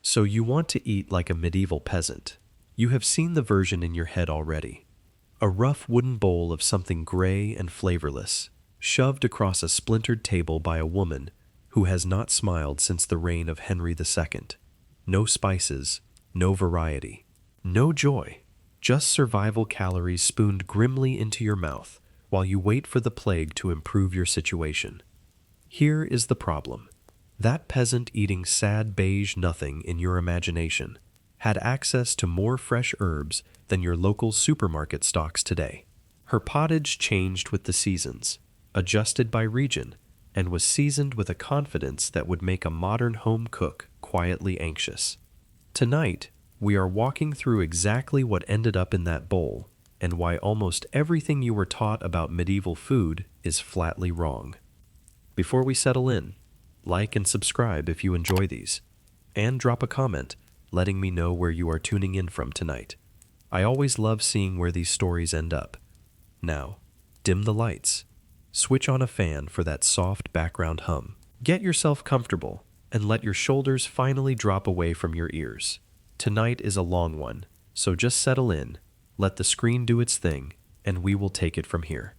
So you want to eat like a medieval peasant. You have seen the version in your head already. A rough wooden bowl of something gray and flavorless, shoved across a splintered table by a woman who has not smiled since the reign of Henry II. No spices, no variety, no joy, just survival calories spooned grimly into your mouth while you wait for the plague to improve your situation. Here is the problem. That peasant eating sad beige nothing in your imagination had access to more fresh herbs than your local supermarket stocks today. Her pottage changed with the seasons, adjusted by region, and was seasoned with a confidence that would make a modern home cook quietly anxious. Tonight, we are walking through exactly what ended up in that bowl and why almost everything you were taught about medieval food is flatly wrong. Before we settle in, like and subscribe if you enjoy these, and drop a comment letting me know where you are tuning in from tonight. I always love seeing where these stories end up. Now, dim the lights. Switch on a fan for that soft background hum. Get yourself comfortable and let your shoulders finally drop away from your ears. Tonight is a long one, so just settle in, let the screen do its thing, and we will take it from here.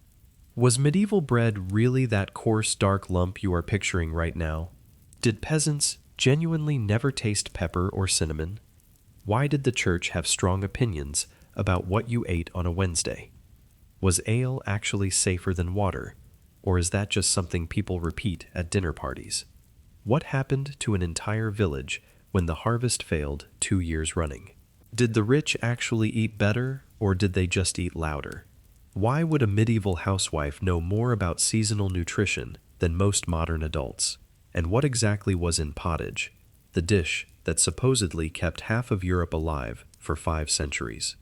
Was medieval bread really that coarse, dark lump you are picturing right now? Did peasants genuinely never taste pepper or cinnamon? Why did the church have strong opinions about what you ate on a Wednesday? Was ale actually safer than water, or is that just something people repeat at dinner parties? What happened to an entire village when the harvest failed 2 years running? Did the rich actually eat better, or did they just eat louder? Why would a medieval housewife know more about seasonal nutrition than most modern adults? And what exactly was in pottage, the dish that supposedly kept half of Europe alive for 5 centuries?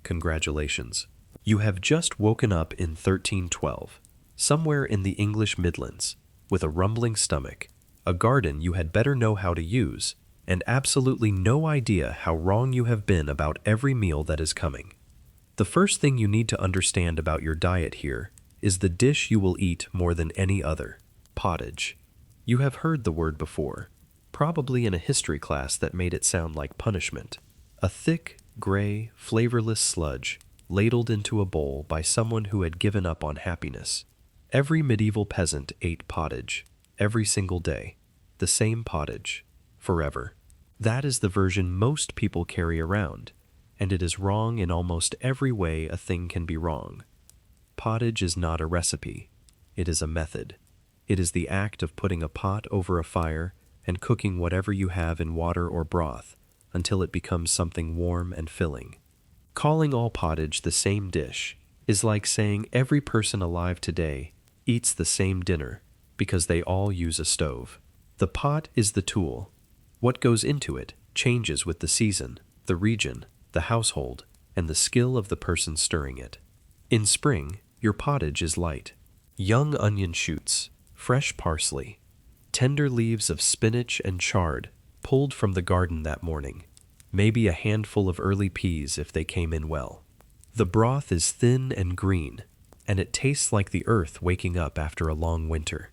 Congratulations. You have just woken up in 1312, somewhere in the English Midlands, with a rumbling stomach, a garden you had better know how to use, and absolutely no idea how wrong you have been about every meal that is coming. The first thing you need to understand about your diet here is the dish you will eat more than any other: pottage. You have heard the word before, probably in a history class that made it sound like punishment. A thick, gray, flavorless sludge ladled into a bowl by someone who had given up on happiness. Every medieval peasant ate pottage, every single day. The same pottage, forever. That is the version most people carry around, and it is wrong in almost every way a thing can be wrong. Pottage is not a recipe. It is a method. It is the act of putting a pot over a fire and cooking whatever you have in water or broth until it becomes something warm and filling. Calling all pottage the same dish is like saying every person alive today eats the same dinner because they all use a stove. The pot is the tool. What goes into it changes with the season, the region, the household, and the skill of the person stirring it. In spring, your pottage is light. Young onion shoots, fresh parsley, tender leaves of spinach and chard pulled from the garden that morning, maybe a handful of early peas if they came in well. The broth is thin and green, and it tastes like the earth waking up after a long winter.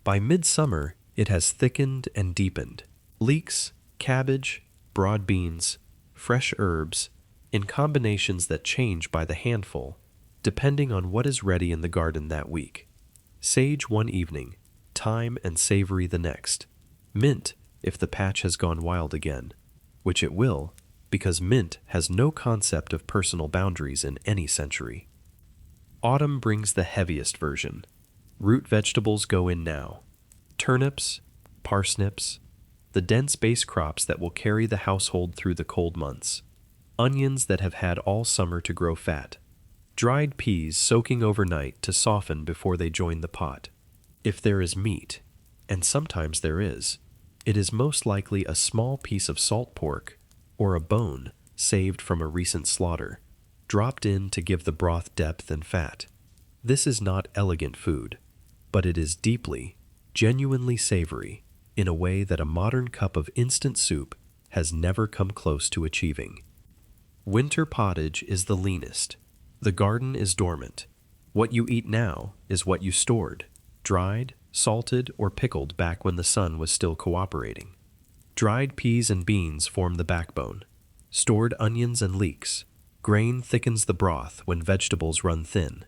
By midsummer, it has thickened and deepened. Leeks, cabbage, broad beans, fresh herbs, in combinations that change by the handful, depending on what is ready in the garden that week. Sage one evening, thyme and savory the next. Mint if the patch has gone wild again, which it will, because mint has no concept of personal boundaries in any century. Autumn brings the heaviest version. Root vegetables go in now. Turnips, parsnips, the dense base crops that will carry the household through the cold months. Onions that have had all summer to grow fat. Dried peas soaking overnight to soften before they join the pot. If there is meat, and sometimes there is, it is most likely a small piece of salt pork or a bone saved from a recent slaughter, dropped in to give the broth depth and fat. This is not elegant food, but it is deeply, genuinely savory in a way that a modern cup of instant soup has never come close to achieving. Winter pottage is the leanest. The garden is dormant. What you eat now is what you stored, dried, salted, or pickled back when the sun was still cooperating. Dried peas and beans form the backbone. Stored onions and leeks. Grain thickens the broth when vegetables run thin.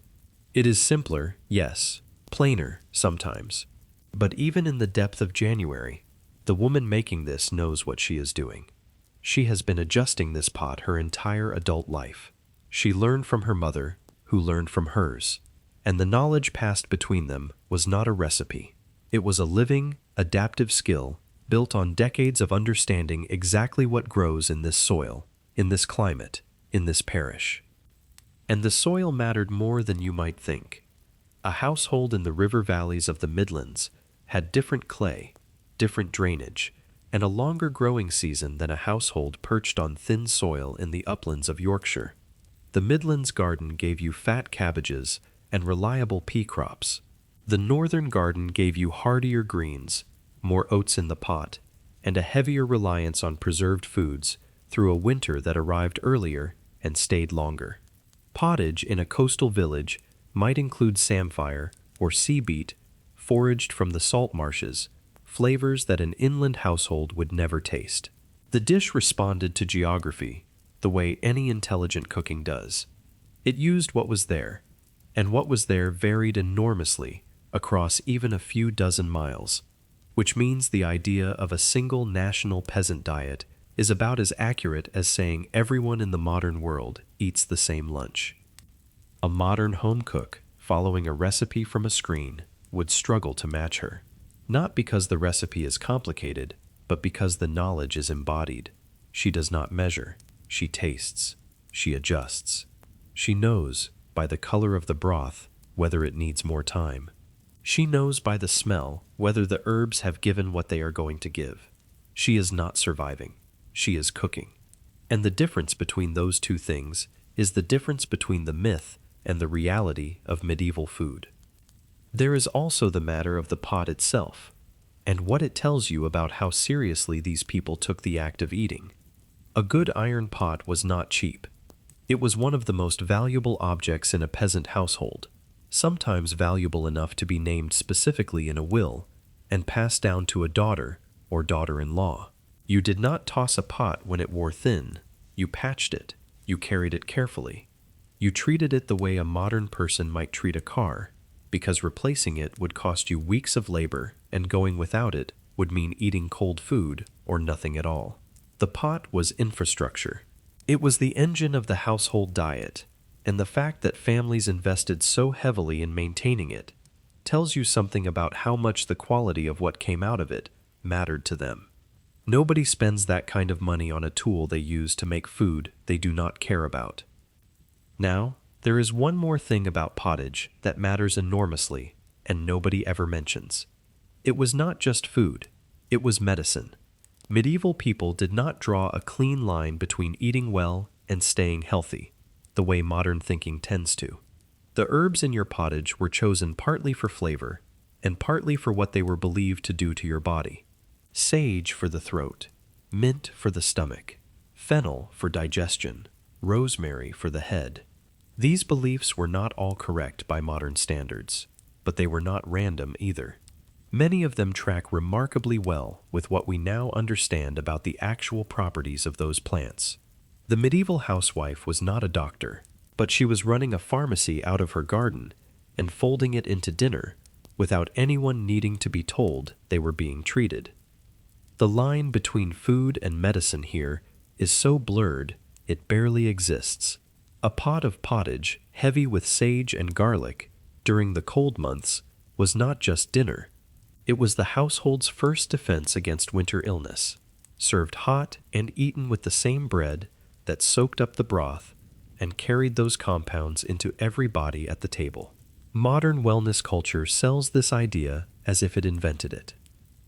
It is simpler, yes, plainer sometimes. But even in the depth of January, the woman making this knows what she is doing. She has been adjusting this pot her entire adult life. She learned from her mother, who learned from hers, and the knowledge passed between them was not a recipe. It was a living, adaptive skill built on decades of understanding exactly what grows in this soil, in this climate, in this parish. And the soil mattered more than you might think. A household in the river valleys of the Midlands had different clay, different drainage, and a longer growing season than a household perched on thin soil in the uplands of Yorkshire. The Midlands garden gave you fat cabbages and reliable pea crops. The northern garden gave you hardier greens, more oats in the pot, and a heavier reliance on preserved foods through a winter that arrived earlier and stayed longer. Pottage in a coastal village might include samphire or sea beet foraged from the salt marshes, flavors that an inland household would never taste. The dish responded to geography the way any intelligent cooking does. It used what was there, and what was there varied enormously across even a few dozen miles, which means the idea of a single national peasant diet is about as accurate as saying everyone in the modern world eats the same lunch. A modern home cook, following a recipe from a screen, would struggle to match her. Not because the recipe is complicated, but because the knowledge is embodied. She does not measure, she tastes, she adjusts. She knows, by the color of the broth, whether it needs more time. She knows by the smell whether the herbs have given what they are going to give. She is not surviving, she is cooking. And the difference between those two things is the difference between the myth and the reality of medieval food. There is also the matter of the pot itself, and what it tells you about how seriously these people took the act of eating. A good iron pot was not cheap. It was one of the most valuable objects in a peasant household, sometimes valuable enough to be named specifically in a will and passed down to a daughter or daughter-in-law. You did not toss a pot when it wore thin. You patched it. You carried it carefully. You treated it the way a modern person might treat a car, because replacing it would cost you weeks of labor, and going without it would mean eating cold food or nothing at all. The pot was infrastructure. It was the engine of the household diet, and the fact that families invested so heavily in maintaining it tells you something about how much the quality of what came out of it mattered to them. Nobody spends that kind of money on a tool they use to make food they do not care about. Now, there is one more thing about pottage that matters enormously and nobody ever mentions. It was not just food, it was medicine. Medieval people did not draw a clean line between eating well and staying healthy, the way modern thinking tends to. The herbs in your pottage were chosen partly for flavor and partly for what they were believed to do to your body. Sage for the throat, mint for the stomach, fennel for digestion, rosemary for the head. These beliefs were not all correct by modern standards, but they were not random either. Many of them track remarkably well with what we now understand about the actual properties of those plants. The medieval housewife was not a doctor, but she was running a pharmacy out of her garden and folding it into dinner without anyone needing to be told they were being treated. The line between food and medicine here is so blurred it barely exists. A pot of pottage, heavy with sage and garlic, during the cold months, was not just dinner. It was the household's first defense against winter illness, served hot and eaten with the same bread that soaked up the broth and carried those compounds into every body at the table. Modern wellness culture sells this idea as if it invented it.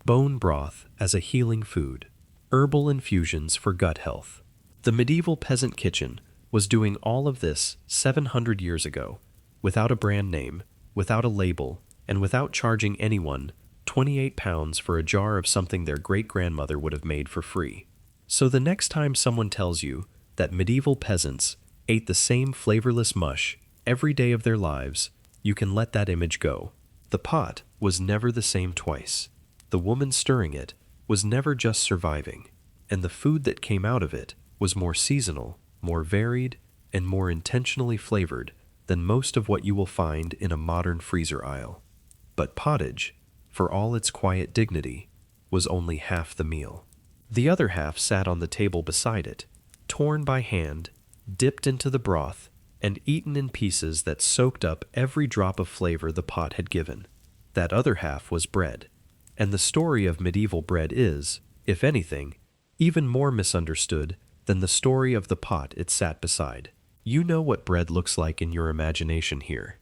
Bone broth as a healing food, herbal infusions for gut health. The medieval peasant kitchen was doing all of this 700 years ago, without a brand name, without a label, and without charging anyone 28 pounds for a jar of something their great-grandmother would have made for free. So the next time someone tells you that medieval peasants ate the same flavorless mush every day of their lives, you can let that image go. The pot was never the same twice. The woman stirring it was never just surviving, and the food that came out of it was more seasonal, more varied, and more intentionally flavored than most of what you will find in a modern freezer aisle. But pottage, for all its quiet dignity, was only half the meal. The other half sat on the table beside it, torn by hand, dipped into the broth, and eaten in pieces that soaked up every drop of flavor the pot had given. That other half was bread, and the story of medieval bread is, if anything, even more misunderstood than the story of the pot it sat beside. You know what bread looks like in your imagination here.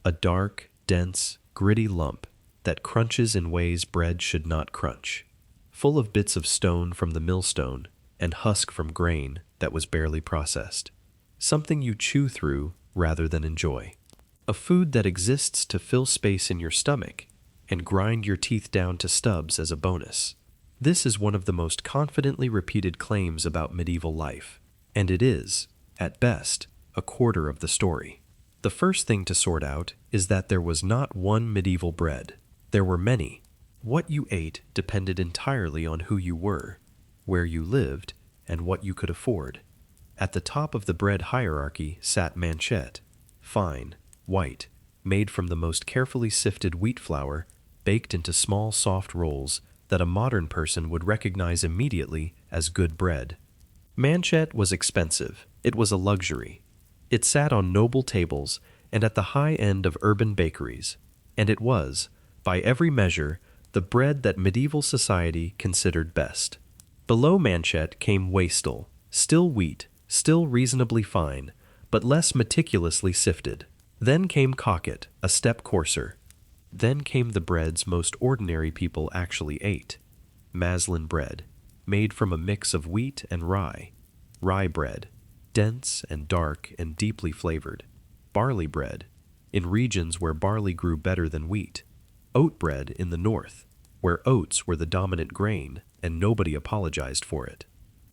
A dark, dense, gritty lump that crunches in ways bread should not crunch, full of bits of stone from the millstone and husk from grain that was barely processed. Something you chew through rather than enjoy. A food that exists to fill space in your stomach and grind your teeth down to stubs as a bonus. This is one of the most confidently repeated claims about medieval life, and it is, at best, a quarter of the story. The first thing to sort out is that there was not one medieval bread. There were many. What you ate depended entirely on who you were, where you lived, and what you could afford. At the top of the bread hierarchy sat manchet, fine, white, made from the most carefully sifted wheat flour, baked into small soft rolls that a modern person would recognize immediately as good bread. Manchet was expensive. It was a luxury. It sat on noble tables and at the high end of urban bakeries, and it was, by every measure, the bread that medieval society considered best. Below manchet came wastel, still wheat, still reasonably fine, but less meticulously sifted. Then came cocket, a step coarser. Then came the breads most ordinary people actually ate. Maslin bread, made from a mix of wheat and rye. Rye bread, dense and dark and deeply flavored. Barley bread, in regions where barley grew better than wheat. Oat bread in the north, where oats were the dominant grain and nobody apologized for it.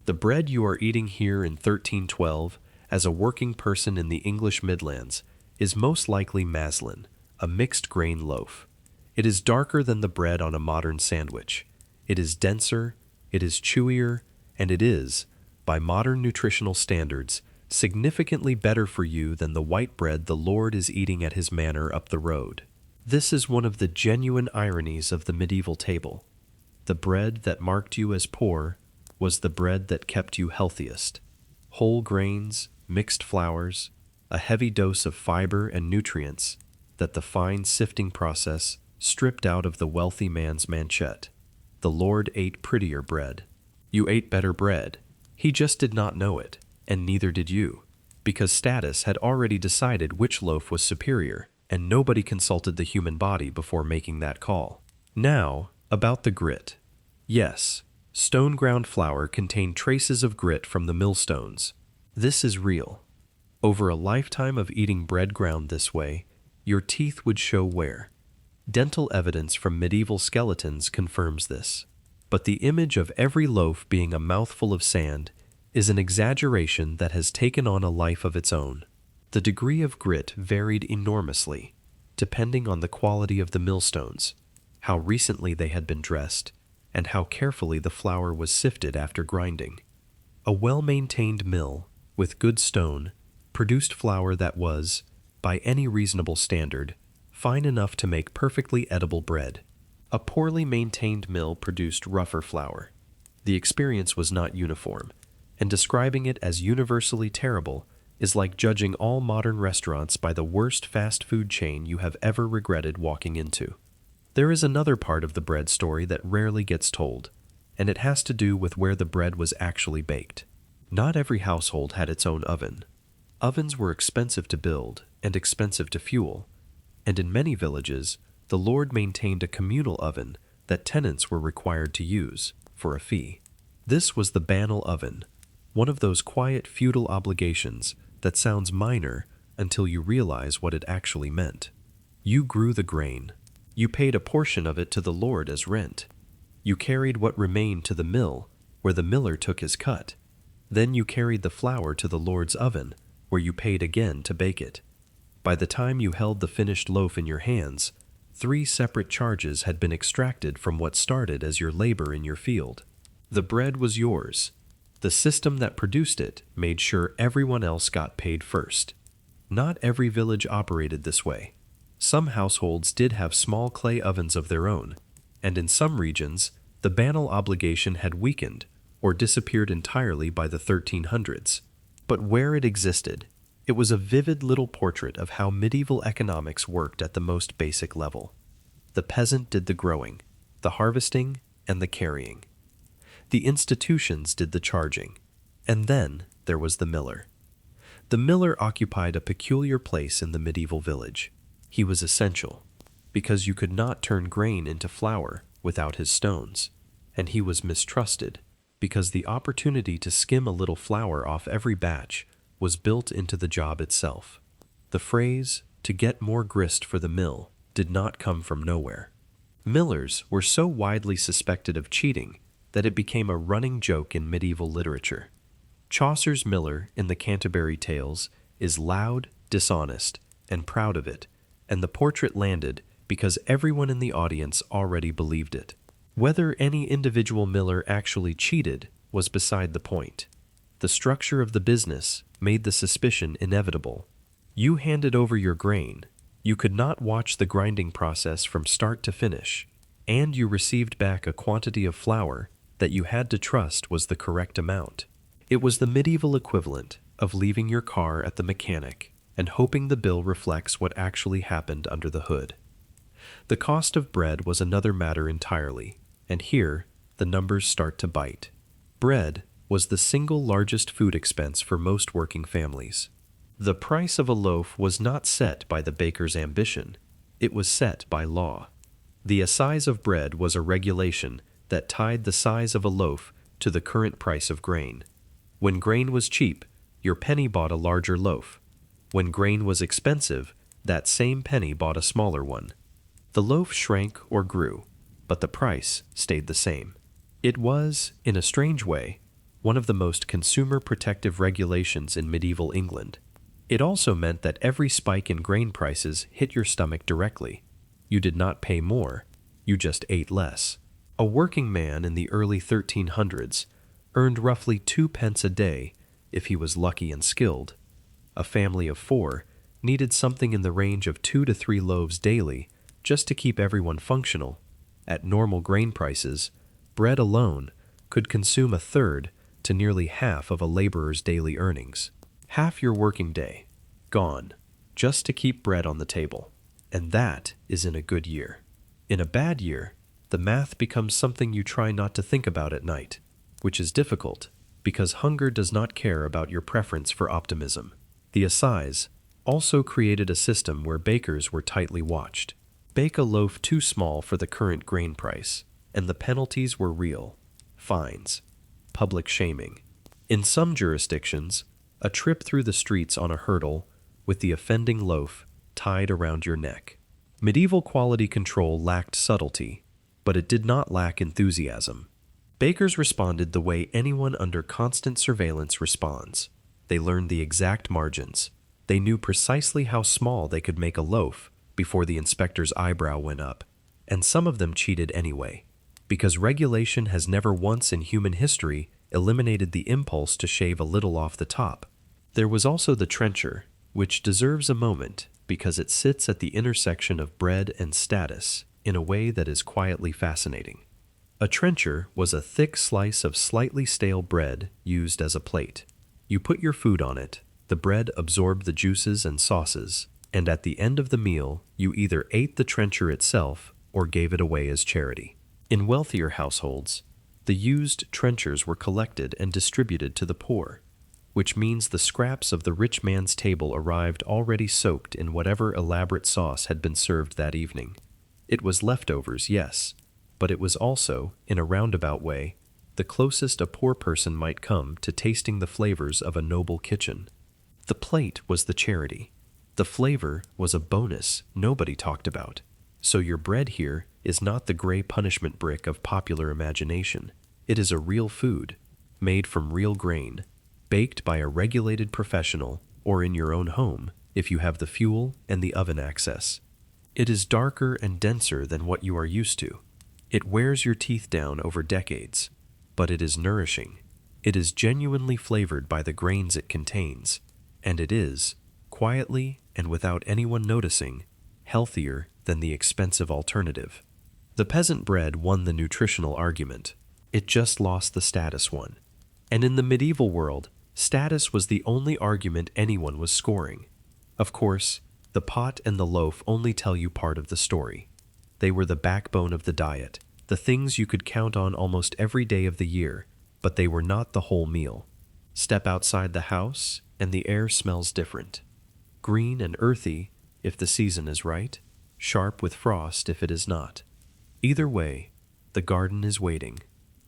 The bread you are eating here in 1312, as a working person in the English Midlands, is most likely maslin, a mixed grain loaf. It is darker than the bread on a modern sandwich. It is denser, it is chewier, and it is, by modern nutritional standards, significantly better for you than the white bread the Lord is eating at his manor up the road. This is one of the genuine ironies of the medieval table. The bread that marked you as poor was the bread that kept you healthiest. Whole grains, mixed flours, a heavy dose of fiber and nutrients that the fine sifting process stripped out of the wealthy man's manchet. The Lord ate prettier bread. You ate better bread. He just did not know it, and neither did you, because status had already decided which loaf was superior, and nobody consulted the human body before making that call. Now, about the grit. Yes, stone-ground flour contained traces of grit from the millstones. This is real. Over a lifetime of eating bread ground this way, your teeth would show wear. Dental evidence from medieval skeletons confirms this. But the image of every loaf being a mouthful of sand is an exaggeration that has taken on a life of its own. The degree of grit varied enormously, depending on the quality of the millstones, how recently they had been dressed, and how carefully the flour was sifted after grinding. A well-maintained mill, with good stone, produced flour that was, by any reasonable standard, fine enough to make perfectly edible bread. A poorly maintained mill produced rougher flour. The experience was not uniform, and describing it as universally terrible is like judging all modern restaurants by the worst fast food chain you have ever regretted walking into. There is another part of the bread story that rarely gets told, and it has to do with where the bread was actually baked. Not every household had its own oven. Ovens were expensive to build and expensive to fuel, and in many villages, the Lord maintained a communal oven that tenants were required to use for a fee. This was the banal oven, one of those quiet feudal obligations that sounds minor until you realize what it actually meant. You grew the grain. You paid a portion of it to the Lord as rent. You carried what remained to the mill, where the miller took his cut. Then you carried the flour to the Lord's oven, where you paid again to bake it. By the time you held the finished loaf in your hands, 3 separate charges had been extracted from what started as your labor in your field. The bread was yours. The system that produced it made sure everyone else got paid first. Not every village operated this way. Some households did have small clay ovens of their own, and in some regions, the banal obligation had weakened or disappeared entirely by the 1300s. But where it existed, it was a vivid little portrait of how medieval economics worked at the most basic level. The peasant did the growing, the harvesting, and the carrying. The institutions did the charging. And then there was the miller. The miller occupied a peculiar place in the medieval village. He was essential, because you could not turn grain into flour without his stones, and he was mistrusted, because the opportunity to skim a little flour off every batch was built into the job itself. The phrase, "to get more grist for the mill," did not come from nowhere. Millers were so widely suspected of cheating that it became a running joke in medieval literature. Chaucer's miller in the Canterbury Tales is loud, dishonest, and proud of it, and the portrait landed because everyone in the audience already believed it. Whether any individual miller actually cheated was beside the point. The structure of the business made the suspicion inevitable. You handed over your grain, you could not watch the grinding process from start to finish, and you received back a quantity of flour that you had to trust was the correct amount. It was the medieval equivalent of leaving your car at the mechanic and hoping the bill reflects what actually happened under the hood. The cost of bread was another matter entirely, and here the numbers start to bite. Bread was the single largest food expense for most working families. The price of a loaf was not set by the baker's ambition, it was set by law. The assize of bread was a regulation that tied the size of a loaf to the current price of grain. When grain was cheap, your penny bought a larger loaf. When grain was expensive, that same penny bought a smaller one. The loaf shrank or grew, but the price stayed the same. It was, in a strange way, one of the most consumer-protective regulations in medieval England. It also meant that every spike in grain prices hit your stomach directly. You did not pay more, you just ate less. A working man in the early 1300s earned roughly 2 pence a day if he was lucky and skilled. A family of 4 needed something in the range of 2 to 3 loaves daily just to keep everyone functional. At normal grain prices, bread alone could consume a third to nearly half of a laborer's daily earnings. Half your working day, gone, just to keep bread on the table. And that is in a good year. In a bad year, the math becomes something you try not to think about at night, which is difficult because hunger does not care about your preference for optimism. The assize also created a system where bakers were tightly watched. Bake a loaf too small for the current grain price, and the penalties were real. Fines, public shaming. In some jurisdictions, a trip through the streets on a hurdle with the offending loaf tied around your neck. Medieval quality control lacked subtlety, but it did not lack enthusiasm. Bakers responded the way anyone under constant surveillance responds. They learned the exact margins. They knew precisely how small they could make a loaf before the inspector's eyebrow went up, and some of them cheated anyway, because regulation has never once in human history eliminated the impulse to shave a little off the top. There was also the trencher, which deserves a moment because it sits at the intersection of bread and status in a way that is quietly fascinating. A trencher was a thick slice of slightly stale bread used as a plate. You put your food on it, the bread absorbed the juices and sauces, and at the end of the meal, you either ate the trencher itself or gave it away as charity. In wealthier households, the used trenchers were collected and distributed to the poor, which means the scraps of the rich man's table arrived already soaked in whatever elaborate sauce had been served that evening. It was leftovers, yes, but it was also, in a roundabout way, the closest a poor person might come to tasting the flavors of a noble kitchen. The plate was the charity. The flavor was a bonus nobody talked about. So your bread here is not the gray punishment brick of popular imagination. It is a real food, made from real grain, baked by a regulated professional or in your own home if you have the fuel and the oven access. It is darker and denser than what you are used to. It wears your teeth down over decades, but it is nourishing. It is genuinely flavored by the grains it contains, and it is, quietly and without anyone noticing, healthier than the expensive alternative. The peasant bread won the nutritional argument. It just lost the status one. And in the medieval world, status was the only argument anyone was scoring. Of course, the pot and the loaf only tell you part of the story. They were the backbone of the diet, the things you could count on almost every day of the year, but they were not the whole meal. Step outside the house, and the air smells different. Green and earthy, if the season is right, sharp with frost if it is not. Either way, the garden is waiting,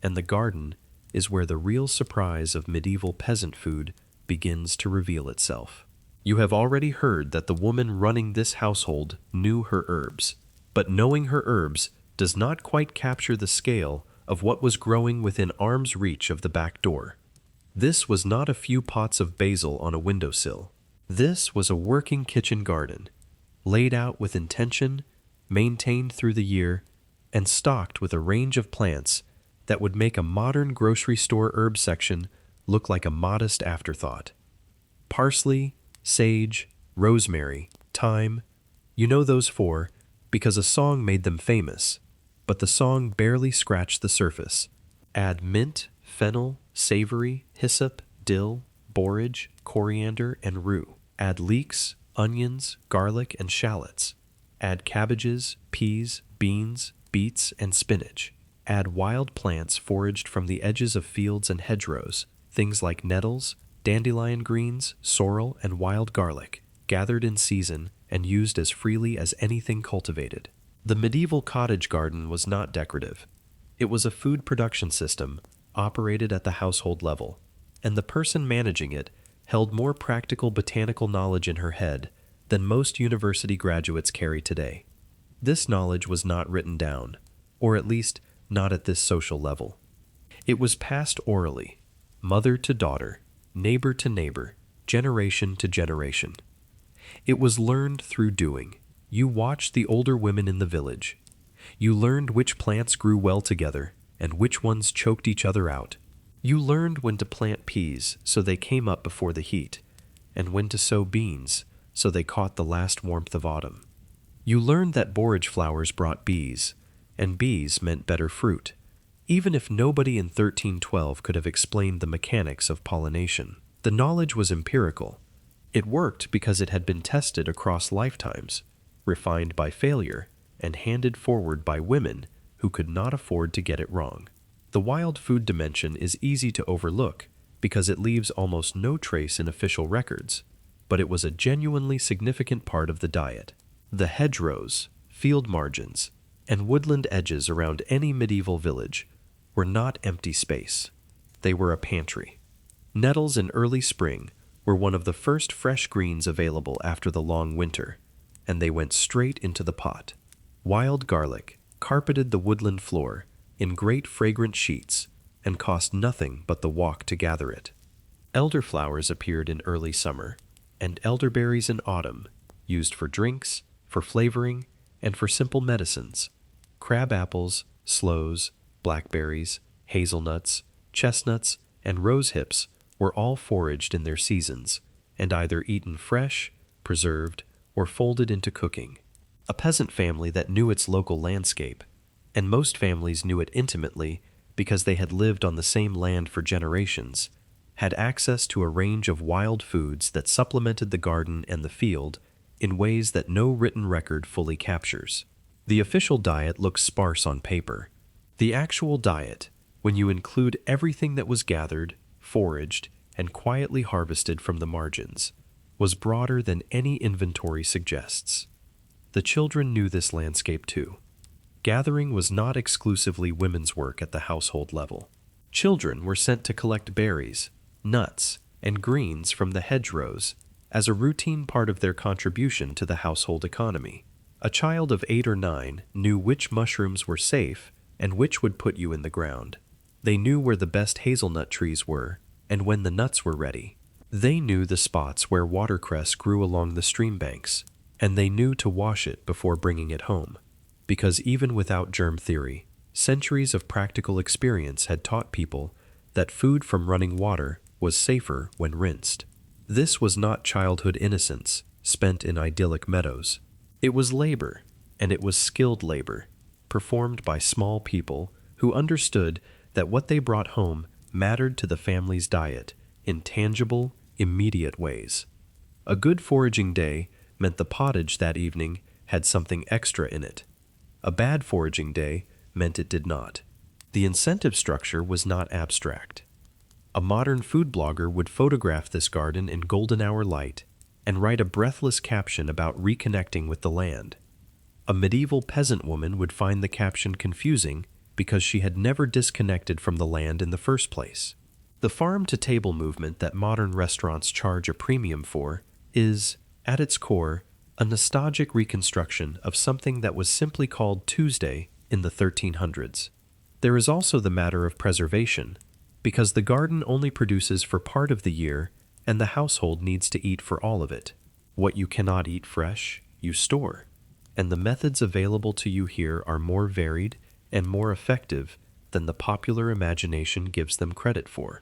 and the garden is where the real surprise of medieval peasant food begins to reveal itself. You have already heard that the woman running this household knew her herbs, but knowing her herbs does not quite capture the scale of what was growing within arm's reach of the back door. This was not a few pots of basil on a windowsill. This was a working kitchen garden, laid out with intention, maintained through the year, and stocked with a range of plants that would make a modern grocery store herb section look like a modest afterthought. Parsley, sage, rosemary, thyme, you know those four because a song made them famous, but the song barely scratched the surface. Add mint, fennel, savory, hyssop, dill, borage, coriander, and rue. Add leeks, onions, garlic, and shallots. Add cabbages, peas, beans, beets, and spinach. Add wild plants foraged from the edges of fields and hedgerows, things like nettles, dandelion greens, sorrel, and wild garlic, gathered in season and used as freely as anything cultivated. The medieval cottage garden was not decorative. It was a food production system operated at the household level, and the person managing it held more practical botanical knowledge in her head than most university graduates carry today. This knowledge was not written down, or at least not at this social level. It was passed orally, mother to daughter, neighbor to neighbor, generation to generation. It was learned through doing. You watched the older women in the village. You learned which plants grew well together and which ones choked each other out. You learned when to plant peas so they came up before the heat, and when to sow beans so they caught the last warmth of autumn. You learned that borage flowers brought bees, and bees meant better fruit, even if nobody in 1312 could have explained the mechanics of pollination. The knowledge was empirical. It worked because it had been tested across lifetimes, refined by failure, and handed forward by women who could not afford to get it wrong. The wild food dimension is easy to overlook because it leaves almost no trace in official records, but it was a genuinely significant part of the diet. The hedgerows, field margins, and woodland edges around any medieval village were not empty space. They were a pantry. Nettles in early spring were one of the first fresh greens available after the long winter, and they went straight into the pot. Wild garlic carpeted the woodland floor in great fragrant sheets and cost nothing but the walk to gather it. Elderflowers appeared in early summer, and elderberries in autumn, used for drinks, for flavoring, and for simple medicines. Crab apples, sloes, blackberries, hazelnuts, chestnuts, and rosehips were all foraged in their seasons, and either eaten fresh, preserved, or folded into cooking. A peasant family that knew its local landscape, and most families knew it intimately because they had lived on the same land for generations, had access to a range of wild foods that supplemented the garden and the field in ways that no written record fully captures. The official diet looks sparse on paper. The actual diet, when you include everything that was gathered, foraged, and quietly harvested from the margins, was broader than any inventory suggests. The children knew this landscape too. Gathering was not exclusively women's work at the household level. Children were sent to collect berries, nuts, and greens from the hedgerows as a routine part of their contribution to the household economy. A child of 8 or 9 knew which mushrooms were safe and which would put you in the ground. They knew where the best hazelnut trees were and when the nuts were ready. They knew the spots where watercress grew along the stream banks, and they knew to wash it before bringing it home, because even without germ theory, centuries of practical experience had taught people that food from running water was safer when rinsed. This was not childhood innocence spent in idyllic meadows. It was labor, and it was skilled labor, performed by small people who understood that what they brought home mattered to the family's diet in tangible, immediate ways. A good foraging day meant the pottage that evening had something extra in it. A bad foraging day meant it did not. The incentive structure was not abstract. A modern food blogger would photograph this garden in golden hour light and write a breathless caption about reconnecting with the land. A medieval peasant woman would find the caption confusing because she had never disconnected from the land in the first place. The farm-to-table movement that modern restaurants charge a premium for is, at its core, a nostalgic reconstruction of something that was simply called Tuesday in the 1300s. There is also the matter of preservation, because the garden only produces for part of the year and the household needs to eat for all of it. What you cannot eat fresh, you store. And the methods available to you here are more varied and more effective than the popular imagination gives them credit for.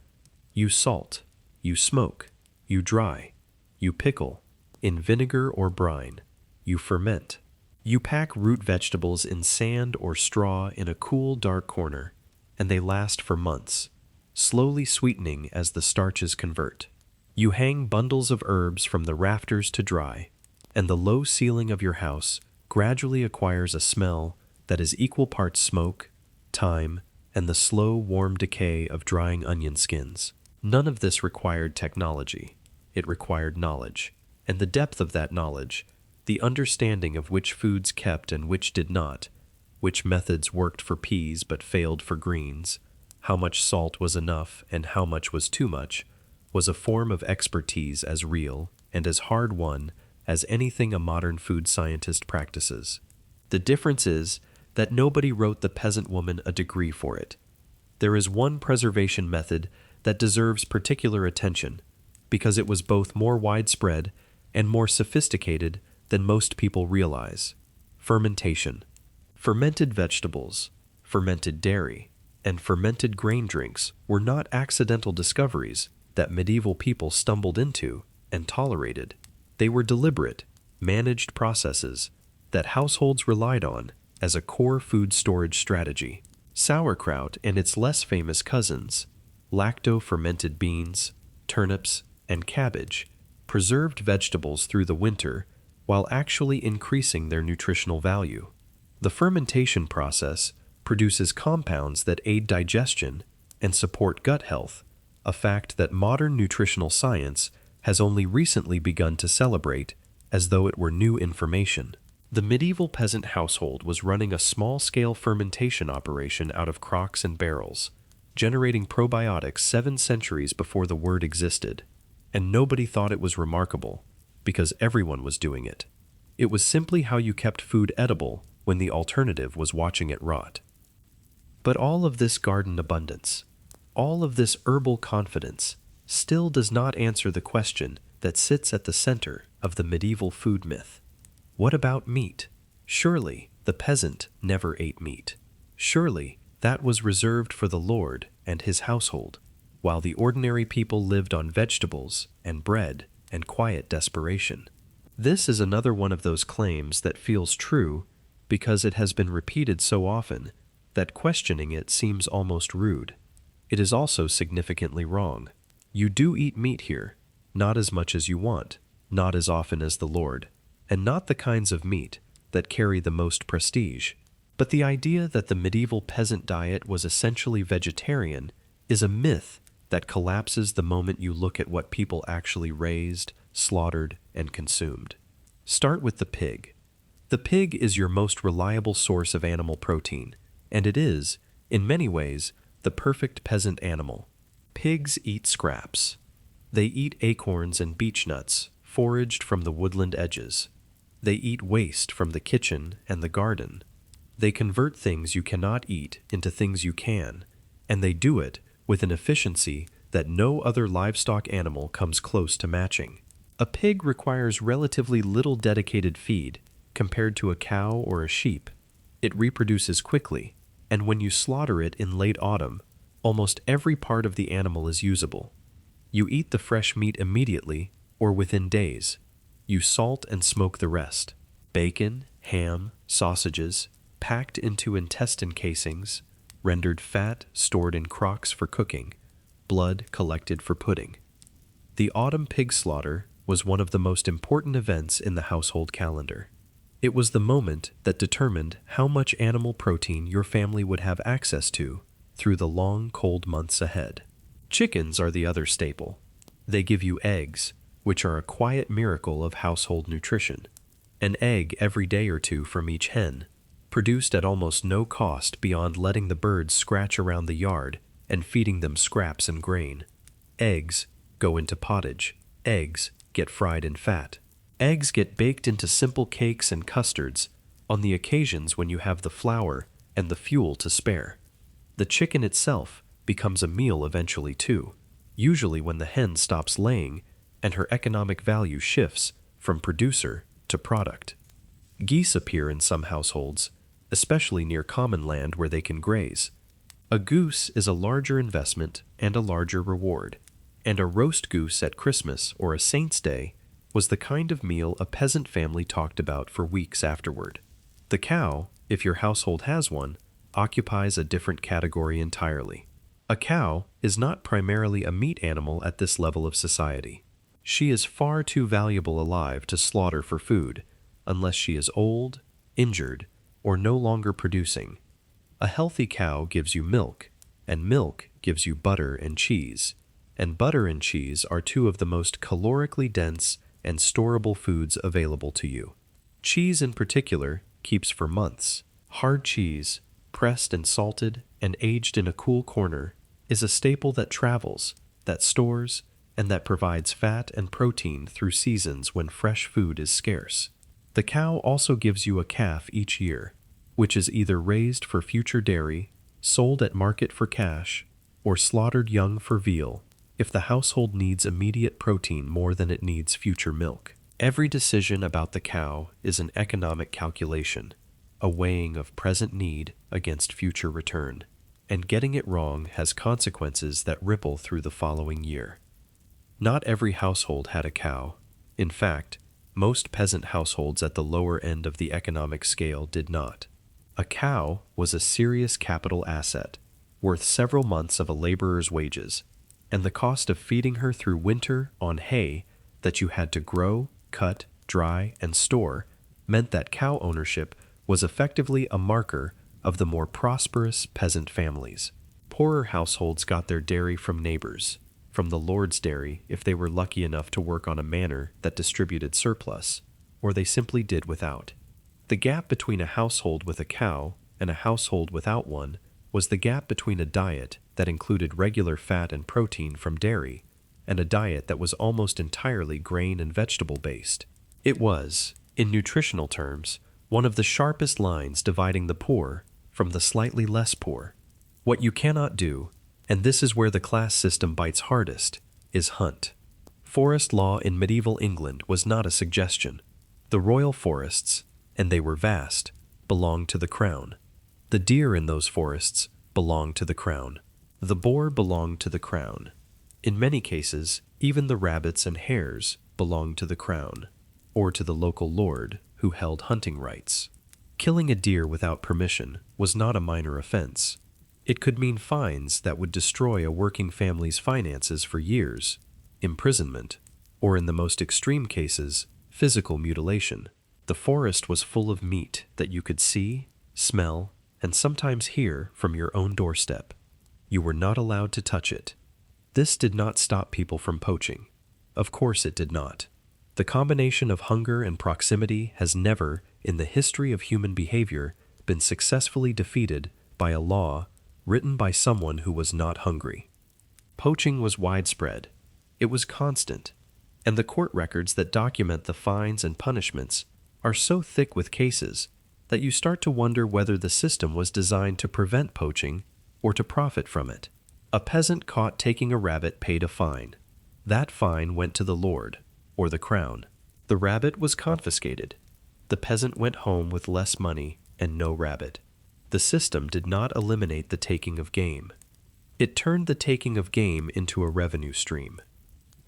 You salt, you smoke, you dry, you pickle, in vinegar or brine, you ferment. You pack root vegetables in sand or straw in a cool, dark corner, and they last for months, slowly sweetening as the starches convert. You hang bundles of herbs from the rafters to dry, and the low ceiling of your house gradually acquires a smell that is equal parts smoke, thyme, and the slow, warm decay of drying onion skins. None of this required technology. It required knowledge, and the depth of that knowledge, the understanding of which foods kept and which did not, which methods worked for peas but failed for greens, how much salt was enough and how much was too much, was a form of expertise as real and as hard-won as anything a modern food scientist practices. The difference is that nobody wrote the peasant woman a degree for it. There is one preservation method that deserves particular attention because it was both more widespread and more sophisticated than most people realize. Fermentation. Fermented vegetables, fermented dairy, and fermented grain drinks were not accidental discoveries that medieval people stumbled into and tolerated. They were deliberate, managed processes that households relied on as a core food storage strategy. Sauerkraut and its less famous cousins, lacto-fermented beans, turnips, and cabbage, preserved vegetables through the winter while actually increasing their nutritional value. The fermentation process produces compounds that aid digestion and support gut health, a fact that modern nutritional science has only recently begun to celebrate as though it were new information. The medieval peasant household was running a small-scale fermentation operation out of crocks and barrels, generating probiotics 7 centuries before the word existed, and nobody thought it was remarkable because everyone was doing it. It was simply how you kept food edible when the alternative was watching it rot. But all of this garden abundance, all of this herbal confidence, still does not answer the question that sits at the center of the medieval food myth. What about meat? Surely the peasant never ate meat. Surely that was reserved for the lord and his household, while the ordinary people lived on vegetables and bread and quiet desperation. This is another one of those claims that feels true because it has been repeated so often that questioning it seems almost rude. It is also significantly wrong. You do eat meat here, not as much as you want, not as often as the Lord, and not the kinds of meat that carry the most prestige. But the idea that the medieval peasant diet was essentially vegetarian is a myth that collapses the moment you look at what people actually raised, slaughtered, and consumed. Start with the pig. The pig is your most reliable source of animal protein, and it is, in many ways, the perfect peasant animal. Pigs eat scraps. They eat acorns and beech nuts, foraged from the woodland edges. They eat waste from the kitchen and the garden. They convert things you cannot eat into things you can, and they do it with an efficiency that no other livestock animal comes close to matching. A pig requires relatively little dedicated feed compared to a cow or a sheep. It reproduces quickly, and when you slaughter it in late autumn, almost every part of the animal is usable. You eat the fresh meat immediately or within days. You salt and smoke the rest. Bacon, ham, sausages, packed into intestine casings, rendered fat stored in crocks for cooking, blood collected for pudding. The autumn pig slaughter was one of the most important events in the household calendar. It was the moment that determined how much animal protein your family would have access to through the long, cold months ahead. Chickens are the other staple. They give you eggs, which are a quiet miracle of household nutrition. An egg every day or two from each hen, produced at almost no cost beyond letting the birds scratch around the yard and feeding them scraps and grain. Eggs go into pottage. Eggs get fried in fat. Eggs get baked into simple cakes and custards on the occasions when you have the flour and the fuel to spare. The chicken itself becomes a meal eventually too, usually when the hen stops laying and her economic value shifts from producer to product. Geese appear in some households, especially near common land where they can graze. A goose is a larger investment and a larger reward, and a roast goose at Christmas or a Saint's Day was the kind of meal a peasant family talked about for weeks afterward. The cow, if your household has one, occupies a different category entirely. A cow is not primarily a meat animal at this level of society. She is far too valuable alive to slaughter for food, unless she is old, injured, or no longer producing. A healthy cow gives you milk, and milk gives you butter and cheese, and butter and cheese are two of the most calorically dense and storable foods available to you. Cheese in particular keeps for months. Hard cheese, pressed and salted and aged in a cool corner, is a staple that travels, that stores, and that provides fat and protein through seasons when fresh food is scarce. The cow also gives you a calf each year, which is either raised for future dairy, sold at market for cash, or slaughtered young for veal, if the household needs immediate protein more than it needs future milk. Every decision about the cow is an economic calculation, a weighing of present need against future return, and getting it wrong has consequences that ripple through the following year. Not every household had a cow. In fact, most peasant households at the lower end of the economic scale did not. A cow was a serious capital asset, worth several months of a laborer's wages, and the cost of feeding her through winter on hay that you had to grow, cut, dry, and store meant that cow ownership was effectively a marker of the more prosperous peasant families. Poorer households got their dairy from neighbors, from the Lord's dairy if they were lucky enough to work on a manor that distributed surplus, or they simply did without. The gap between a household with a cow and a household without one was the gap between a diet that included regular fat and protein from dairy and a diet that was almost entirely grain and vegetable based. It was, in nutritional terms, one of the sharpest lines dividing the poor from the slightly less poor. What you cannot do, and this is where the class system bites hardest, is hunt. Forest law in medieval England was not a suggestion. The royal forests, and they were vast, belonged to the crown. The deer in those forests belonged to the crown. The boar belonged to the crown. In many cases, even the rabbits and hares belonged to the crown, or to the local lord who held hunting rights. Killing a deer without permission was not a minor offense. It could mean fines that would destroy a working family's finances for years, imprisonment, or in the most extreme cases, physical mutilation. The forest was full of meat that you could see, smell, and sometimes hear from your own doorstep. You were not allowed to touch it. This did not stop people from poaching. Of course it did not. The combination of hunger and proximity has never, in the history of human behavior, been successfully defeated by a law written by someone who was not hungry. Poaching was widespread. It was constant, and the court records that document the fines and punishments are so thick with cases that you start to wonder whether the system was designed to prevent poaching or to profit from it. A peasant caught taking a rabbit paid a fine. That fine went to the lord. or the crown. The rabbit was confiscated. The peasant went home with less money and no rabbit. The system did not eliminate the taking of game. It turned the taking of game into a revenue stream.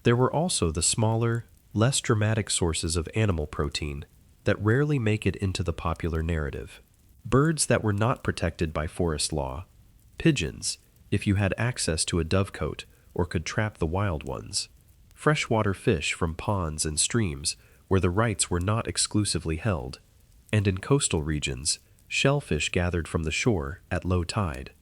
There were also the smaller, less dramatic sources of animal protein that rarely make it into the popular narrative. Birds that were not protected by forest law. Pigeons, if you had access to a dovecote or could trap the wild ones. Freshwater fish from ponds and streams where the rights were not exclusively held. And in coastal regions, shellfish gathered from the shore at low tide.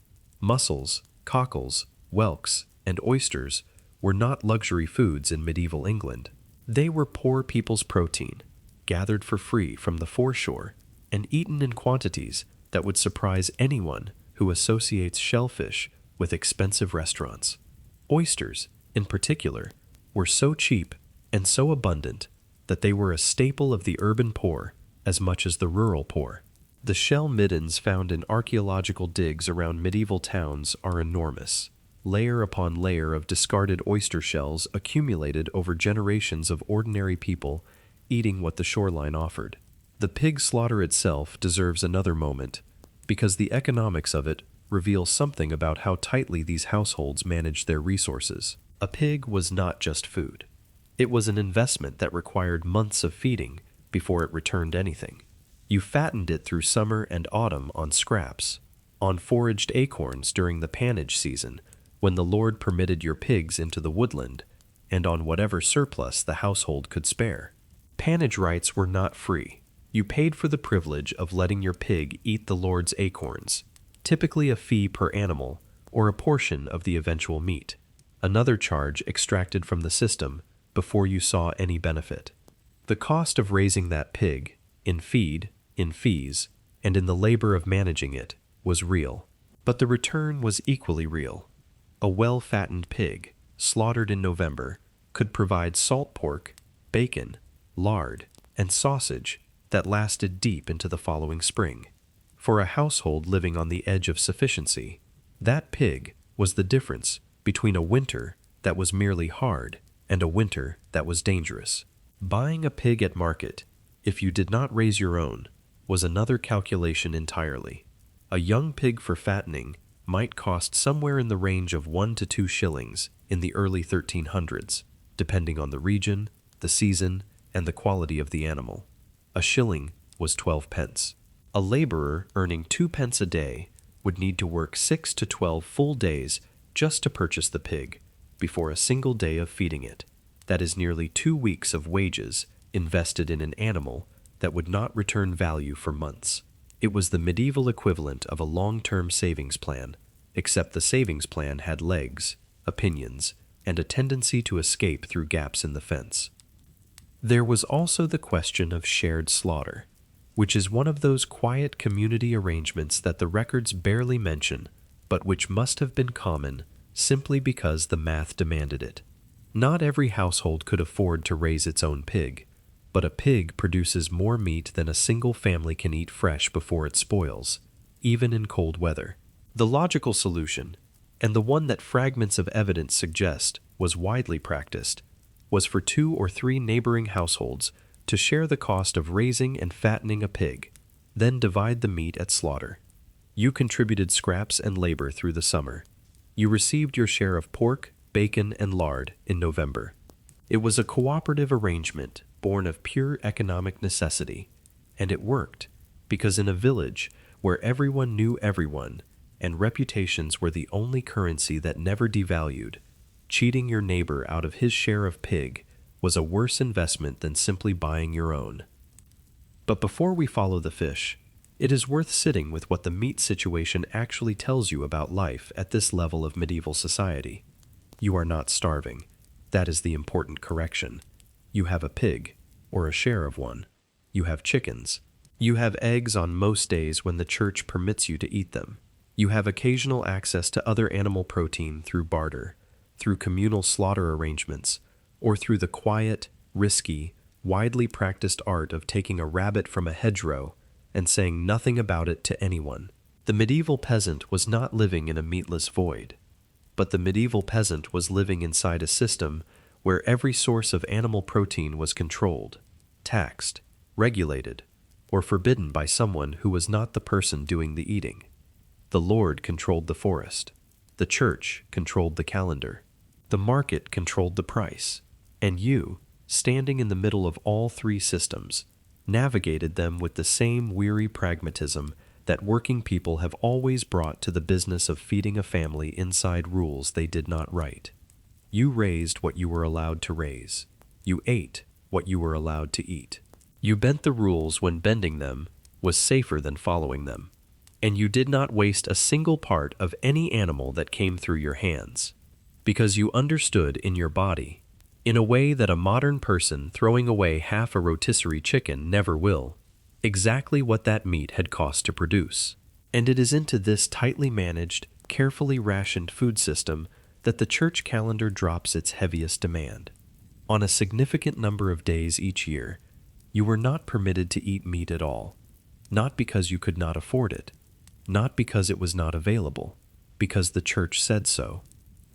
Mussels, cockles, whelks, and oysters were not luxury foods in medieval England. They were poor people's protein, gathered for free from the foreshore and eaten in quantities that would surprise anyone who associates shellfish with expensive restaurants. Oysters, in particular, were so cheap and so abundant that they were a staple of the urban poor as much as the rural poor. The shell middens found in archaeological digs around medieval towns are enormous. Layer upon layer of discarded oyster shells accumulated over generations of ordinary people eating what the shoreline offered. The pig slaughter itself deserves another moment, because the economics of it reveal something about how tightly these households managed their resources. A pig was not just food. It was an investment that required months of feeding before it returned anything. You fattened it through summer and autumn on scraps, on foraged acorns during the pottage season, when the Lord permitted your pigs into the woodland, and on whatever surplus the household could spare. Pottage rights were not free. You paid for the privilege of letting your pig eat the Lord's acorns, typically a fee per animal, or a portion of the eventual meat, another charge extracted from the system before you saw any benefit. The cost of raising that pig, in feed, in fees, and in the labor of managing it, was real. But the return was equally real. A well-fattened pig, slaughtered in November, could provide salt pork, bacon, lard, and sausage that lasted deep into the following spring. For a household living on the edge of sufficiency, that pig was the difference between a winter that was merely hard and a winter that was dangerous. Buying a pig at market, if you did not raise your own, was another calculation entirely. A young pig for fattening might cost somewhere in the range of 1 to 2 shillings in the early 1300s, depending on the region, the season, and the quality of the animal. A shilling was 12 pence. A laborer earning 2 pence a day would need to work 6 to 12 full days just to purchase the pig, before a single day of feeding it. That is nearly 2 weeks of wages invested in an animal that would not return value for months. It was the medieval equivalent of a long-term savings plan, except the savings plan had legs, opinions, and a tendency to escape through gaps in the fence. There was also the question of shared slaughter, which is one of those quiet community arrangements that the records barely mention, but which must have been common simply because the math demanded it. Not every household could afford to raise its own pig, but a pig produces more meat than a single family can eat fresh before it spoils, even in cold weather. The logical solution, and the one that fragments of evidence suggest was widely practiced, was for 2 or 3 neighboring households to share the cost of raising and fattening a pig, then divide the meat at slaughter. You contributed scraps and labor through the summer. You received your share of pork, bacon, and lard in November. It was a cooperative arrangement born of pure economic necessity, and it worked, because in a village where everyone knew everyone, and reputations were the only currency that never devalued, cheating your neighbor out of his share of pig was a worse investment than simply buying your own. But before we follow the fish, it is worth sitting with what the meat situation actually tells you about life at this level of medieval society. You are not starving. That is the important correction. You have a pig, or a share of one. You have chickens. You have eggs on most days when the church permits you to eat them. You have occasional access to other animal protein through barter, through communal slaughter arrangements, or through the quiet, risky, widely practiced art of taking a rabbit from a hedgerow and saying nothing about it to anyone. The medieval peasant was not living in a meatless void, but the medieval peasant was living inside a system where every source of animal protein was controlled, taxed, regulated, or forbidden by someone who was not the person doing the eating. The Lord controlled the forest. The church controlled the calendar. The market controlled the price. And you, standing in the middle of all three systems, navigated them with the same weary pragmatism that working people have always brought to the business of feeding a family inside rules they did not write. You raised what you were allowed to raise. You ate what you were allowed to eat. You bent the rules when bending them was safer than following them. And you did not waste a single part of any animal that came through your hands, because you understood in your body, in a way that a modern person throwing away half a rotisserie chicken never will, exactly what that meat had cost to produce. And it is into this tightly managed, carefully rationed food system that the church calendar drops its heaviest demand. On a significant number of days each year, you were not permitted to eat meat at all, not because you could not afford it, not because it was not available, because the church said so.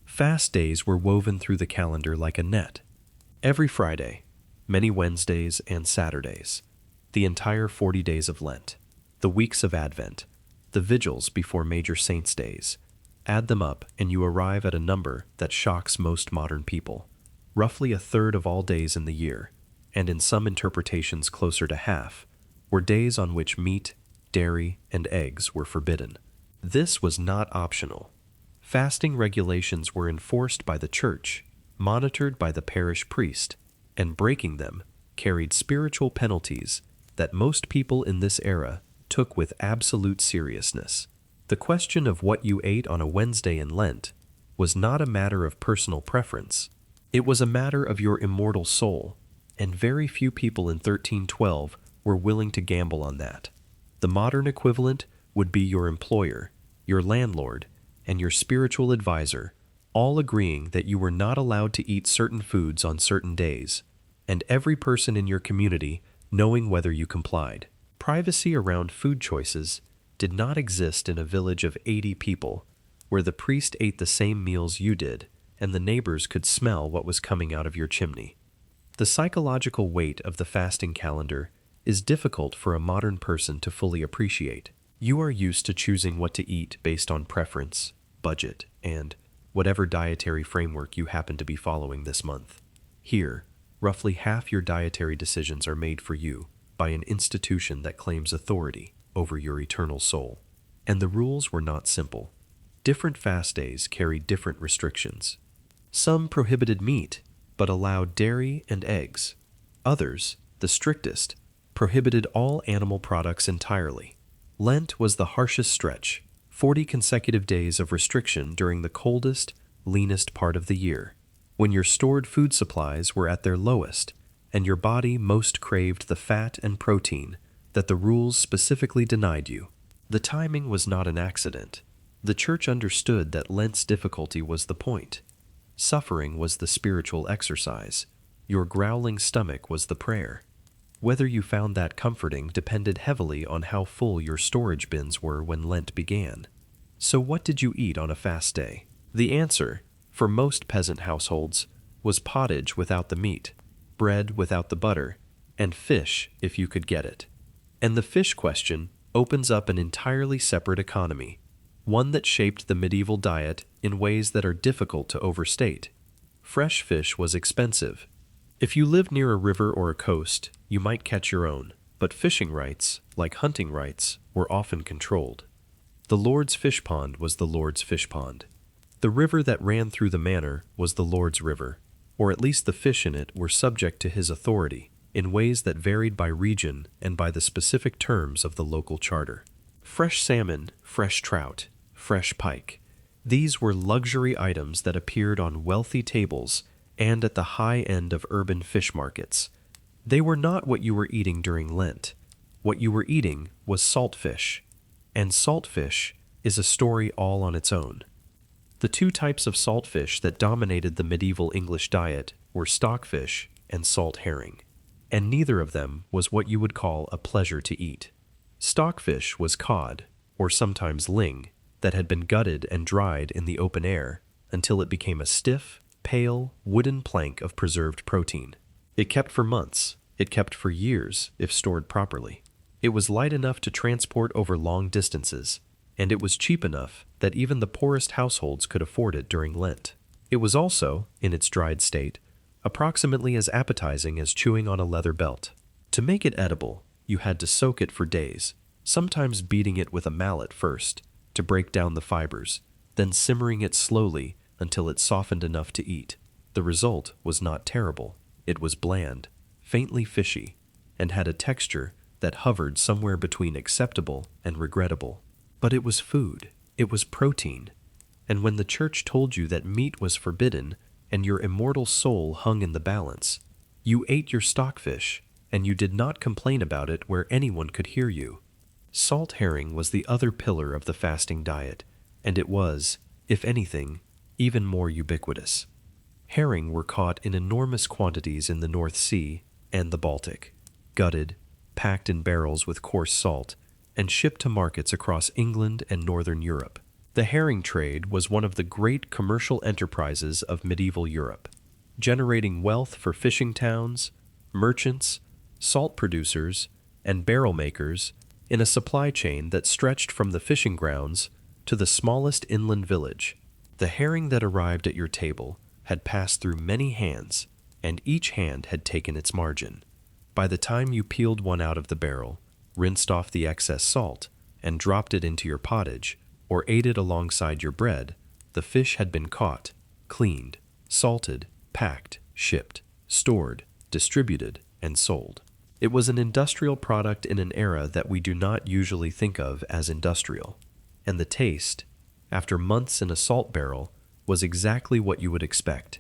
Fast days were woven through the calendar like a net. Every Friday, many Wednesdays and Saturdays, the entire 40 days of Lent, the weeks of Advent, the vigils before major saints' days. Add them up and you arrive at a number that shocks most modern people. Roughly a third of all days in the year, and in some interpretations closer to half, were days on which meat, dairy, and eggs were forbidden. This was not optional. Fasting regulations were enforced by the church, monitored by the parish priest, and breaking them carried spiritual penalties that most people in this era took with absolute seriousness. The question of what you ate on a Wednesday in Lent was not a matter of personal preference. It was a matter of your immortal soul, and very few people in 1312 were willing to gamble on that. The modern equivalent would be your employer, your landlord, and your spiritual advisor, all agreeing that you were not allowed to eat certain foods on certain days, and every person in your community knowing whether you complied. Privacy around food choices did not exist in a village of 80 people, where the priest ate the same meals you did, and the neighbors could smell what was coming out of your chimney. The psychological weight of the fasting calendar is difficult for a modern person to fully appreciate. You are used to choosing what to eat based on preference, budget, and whatever dietary framework you happen to be following this month. Here, roughly half your dietary decisions are made for you by an institution that claims authority over your eternal soul. And the rules were not simple. Different fast days carried different restrictions. Some prohibited meat, but allowed dairy and eggs. Others, the strictest, prohibited all animal products entirely. Lent was the harshest stretch, 40 consecutive days of restriction during the coldest, leanest part of the year, when your stored food supplies were at their lowest, and your body most craved the fat and protein that the rules specifically denied you. The timing was not an accident. The church understood that Lent's difficulty was the point. Suffering was the spiritual exercise. Your growling stomach was the prayer. Whether you found that comforting depended heavily on how full your storage bins were when Lent began. So what did you eat on a fast day? The answer, for most peasant households, was pottage without the meat, bread without the butter, and fish if you could get it. And the fish question opens up an entirely separate economy, one that shaped the medieval diet in ways that are difficult to overstate. Fresh fish was expensive. If you lived near a river or a coast, you might catch your own, but fishing rights, like hunting rights, were often controlled. The Lord's fish pond was the Lord's fish pond. The river that ran through the manor was the Lord's river, or at least the fish in it were subject to his authority in ways that varied by region and by the specific terms of the local charter. Fresh salmon, fresh trout, fresh pike. These were luxury items that appeared on wealthy tables and at the high end of urban fish markets. They were not what you were eating during Lent. What you were eating was saltfish, and saltfish is a story all on its own. The two types of saltfish that dominated the medieval English diet were stockfish and salt herring, and neither of them was what you would call a pleasure to eat. Stockfish was cod, or sometimes ling, that had been gutted and dried in the open air until it became a stiff, pale, wooden plank of preserved protein. It kept for months. It kept for years if stored properly. It was light enough to transport over long distances, and it was cheap enough that even the poorest households could afford it during Lent. It was also, in its dried state, approximately as appetizing as chewing on a leather belt. To make it edible, you had to soak it for days, sometimes beating it with a mallet first to break down the fibers, then simmering it slowly until it softened enough to eat. The result was not terrible. It was bland, faintly fishy, and had a texture that hovered somewhere between acceptable and regrettable. But it was food. It was protein. And when the church told you that meat was forbidden and your immortal soul hung in the balance, you ate your stockfish, and you did not complain about it where anyone could hear you. Salt herring was the other pillar of the fasting diet, and it was, if anything, even more ubiquitous. Herring were caught in enormous quantities in the North Sea and the Baltic, gutted, packed in barrels with coarse salt, and shipped to markets across England and northern Europe. The herring trade was one of the great commercial enterprises of medieval Europe, generating wealth for fishing towns, merchants, salt producers, and barrel makers in a supply chain that stretched from the fishing grounds to the smallest inland village. The herring that arrived at your table had passed through many hands, and each hand had taken its margin. By the time you peeled one out of the barrel, rinsed off the excess salt, and dropped it into your pottage, or ate it alongside your bread, the fish had been caught, cleaned, salted, packed, shipped, stored, distributed, and sold. It was an industrial product in an era that we do not usually think of as industrial. And the taste, after months in a salt barrel, was exactly what you would expect.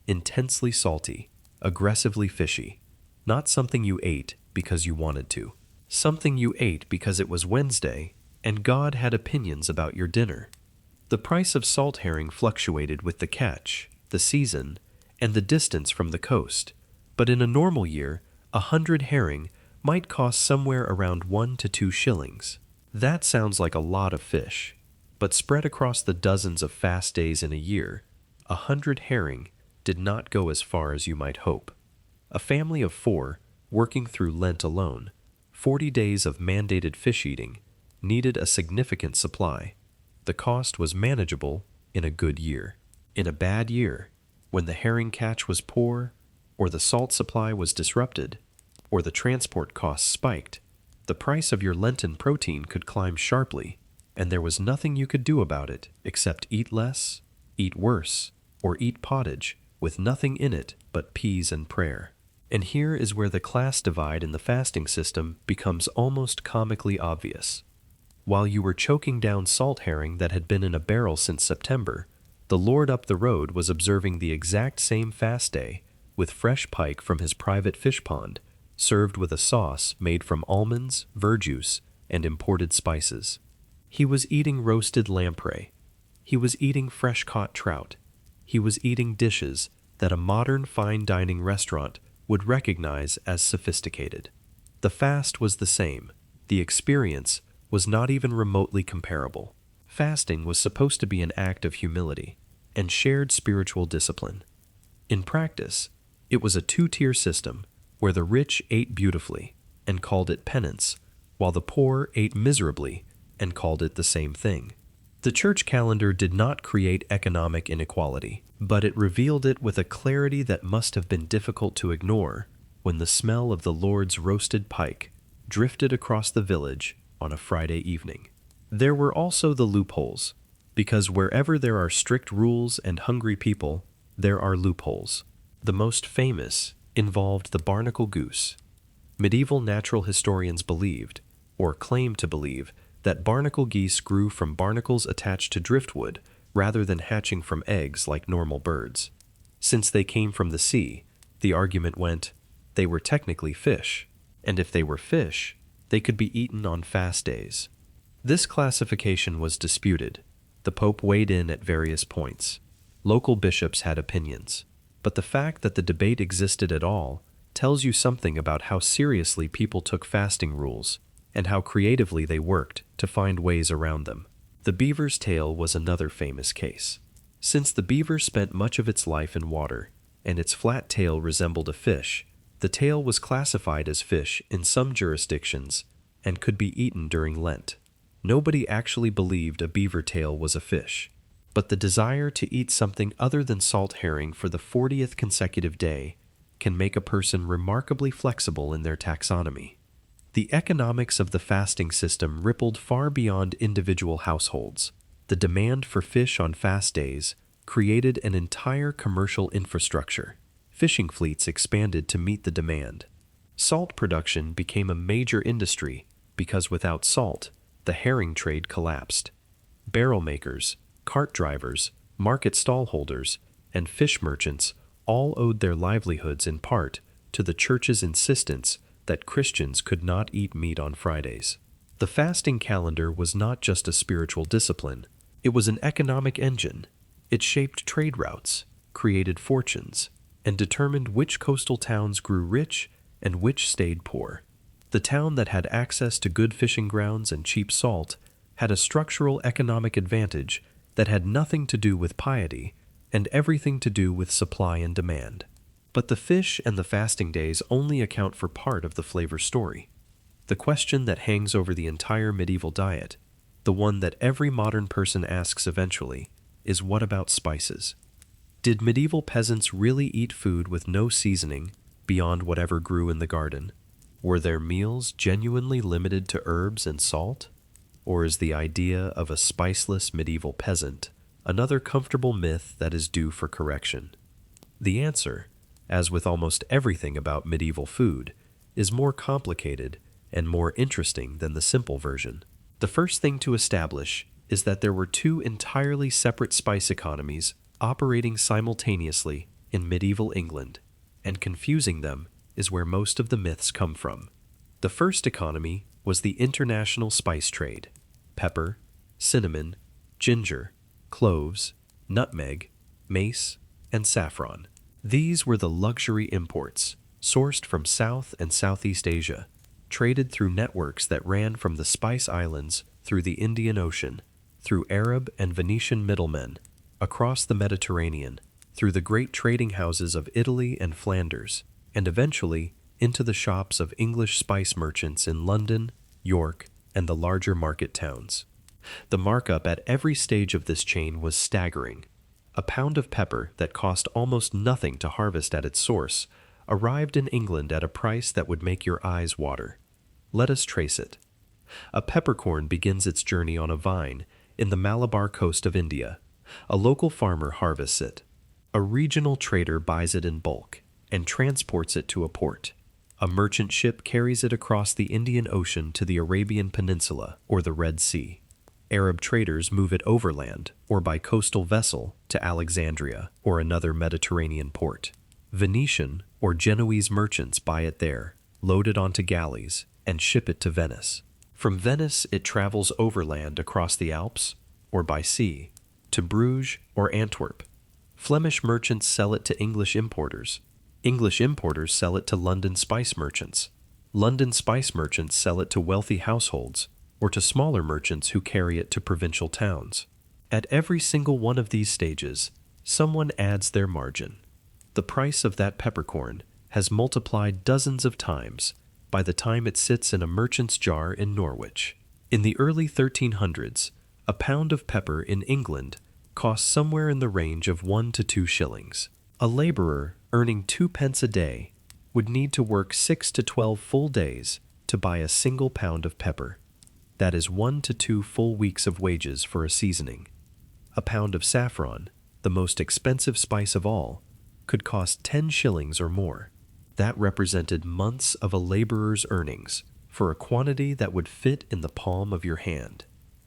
Intensely salty, aggressively fishy. Not something you ate because you wanted to. Something you ate because it was Wednesday and God had opinions about your dinner. The price of salt herring fluctuated with the catch, the season, and the distance from the coast, but in a normal year, 100 herring might cost somewhere around 1 to 2 shillings. That sounds like a lot of fish, but spread across the dozens of fast days in a year, 100 herring did not go as far as you might hope. A family of 4, working through Lent alone, 40 days of mandated fish eating, needed a significant supply. The cost was manageable in a good year. In a bad year, when the herring catch was poor, or the salt supply was disrupted, or the transport costs spiked, the price of your Lenten protein could climb sharply, and there was nothing you could do about it except eat less, eat worse, or eat pottage with nothing in it but peas and prayer. And here is where the class divide in the fasting system becomes almost comically obvious. While you were choking down salt herring that had been in a barrel since September, the lord up the road was observing the exact same fast day with fresh pike from his private fish pond, served with a sauce made from almonds, verjuice, and imported spices. He was eating roasted lamprey. He was eating fresh-caught trout. He was eating dishes that a modern fine dining restaurant would recognize as sophisticated. The fast was the same. The experience was not even remotely comparable. Fasting was supposed to be an act of humility and shared spiritual discipline. In practice, it was a two-tier system where the rich ate beautifully and called it penance, while the poor ate miserably and called it the same thing. The church calendar did not create economic inequality, but it revealed it with a clarity that must have been difficult to ignore when the smell of the Lord's roasted pike drifted across the village on a Friday evening. There were also the loopholes, because wherever there are strict rules and hungry people, there are loopholes. The most famous involved the barnacle goose. Medieval natural historians believed, or claimed to believe, that barnacle geese grew from barnacles attached to driftwood rather than hatching from eggs like normal birds. Since they came from the sea, the argument went, they were technically fish, and if they were fish, they could be eaten on fast days. This classification was disputed. The Pope weighed in at various points. Local bishops had opinions. But the fact that the debate existed at all tells you something about how seriously people took fasting rules and how creatively they worked to find ways around them. The beaver's tail was another famous case. Since the beaver spent much of its life in water, and its flat tail resembled a fish, the tail was classified as fish in some jurisdictions and could be eaten during Lent. Nobody actually believed a beaver tail was a fish, but the desire to eat something other than salt herring for the 40th consecutive day can make a person remarkably flexible in their taxonomy. The economics of the fasting system rippled far beyond individual households. The demand for fish on fast days created an entire commercial infrastructure. Fishing fleets expanded to meet the demand. Salt production became a major industry because without salt, the herring trade collapsed. Barrel makers, cart drivers, market stall holders, and fish merchants all owed their livelihoods in part to the church's insistence that Christians could not eat meat on Fridays. The fasting calendar was not just a spiritual discipline, it was an economic engine. It shaped trade routes, created fortunes, and determined which coastal towns grew rich and which stayed poor. The town that had access to good fishing grounds and cheap salt had a structural economic advantage that had nothing to do with piety and everything to do with supply and demand. But the fish and the fasting days only account for part of the flavor story. The question that hangs over the entire medieval diet, the one that every modern person asks eventually, is what about spices? Did medieval peasants really eat food with no seasoning beyond whatever grew in the garden? Were their meals genuinely limited to herbs and salt? Or is the idea of a spiceless medieval peasant another comfortable myth that is due for correction? The answer, as with almost everything about medieval food, is more complicated and more interesting than the simple version. The first thing to establish is that there were two entirely separate spice economies operating simultaneously in medieval England, and confusing them is where most of the myths come from. The first economy was the international spice trade: pepper, cinnamon, ginger, cloves, nutmeg, mace, and saffron. These were the luxury imports, sourced from South and Southeast Asia, traded through networks that ran from the Spice Islands through the Indian Ocean, through Arab and Venetian middlemen, across the Mediterranean, through the great trading houses of Italy and Flanders, and eventually into the shops of English spice merchants in London, York, and the larger market towns. The markup at every stage of this chain was staggering. A pound of pepper that cost almost nothing to harvest at its source arrived in England at a price that would make your eyes water. Let us trace it. A peppercorn begins its journey on a vine in the Malabar coast of India. A local farmer harvests it. A regional trader buys it in bulk and transports it to a port. A merchant ship carries it across the Indian Ocean to the Arabian Peninsula or the Red Sea. Arab traders move it overland or by coastal vessel to Alexandria or another Mediterranean port. Venetian or Genoese merchants buy it there, load it onto galleys, and ship it to Venice. From Venice it travels overland across the Alps or by sea to Bruges or Antwerp. Flemish merchants sell it to English importers. English importers sell it to London spice merchants. London spice merchants sell it to wealthy households or to smaller merchants who carry it to provincial towns. At every single one of these stages, someone adds their margin. The price of that peppercorn has multiplied dozens of times by the time it sits in a merchant's jar in Norwich. In the early 1300s, a pound of pepper in England cost somewhere in the range of 1 to 2 shillings. A laborer earning 2 pence a day would need to work 6 to 12 full days to buy a single pound of pepper. That is 1 to 2 full weeks of wages for a seasoning. A pound of saffron, the most expensive spice of all, could cost 10 shillings or more. That represented months of a laborer's earnings for a quantity that would fit in the palm of your hand.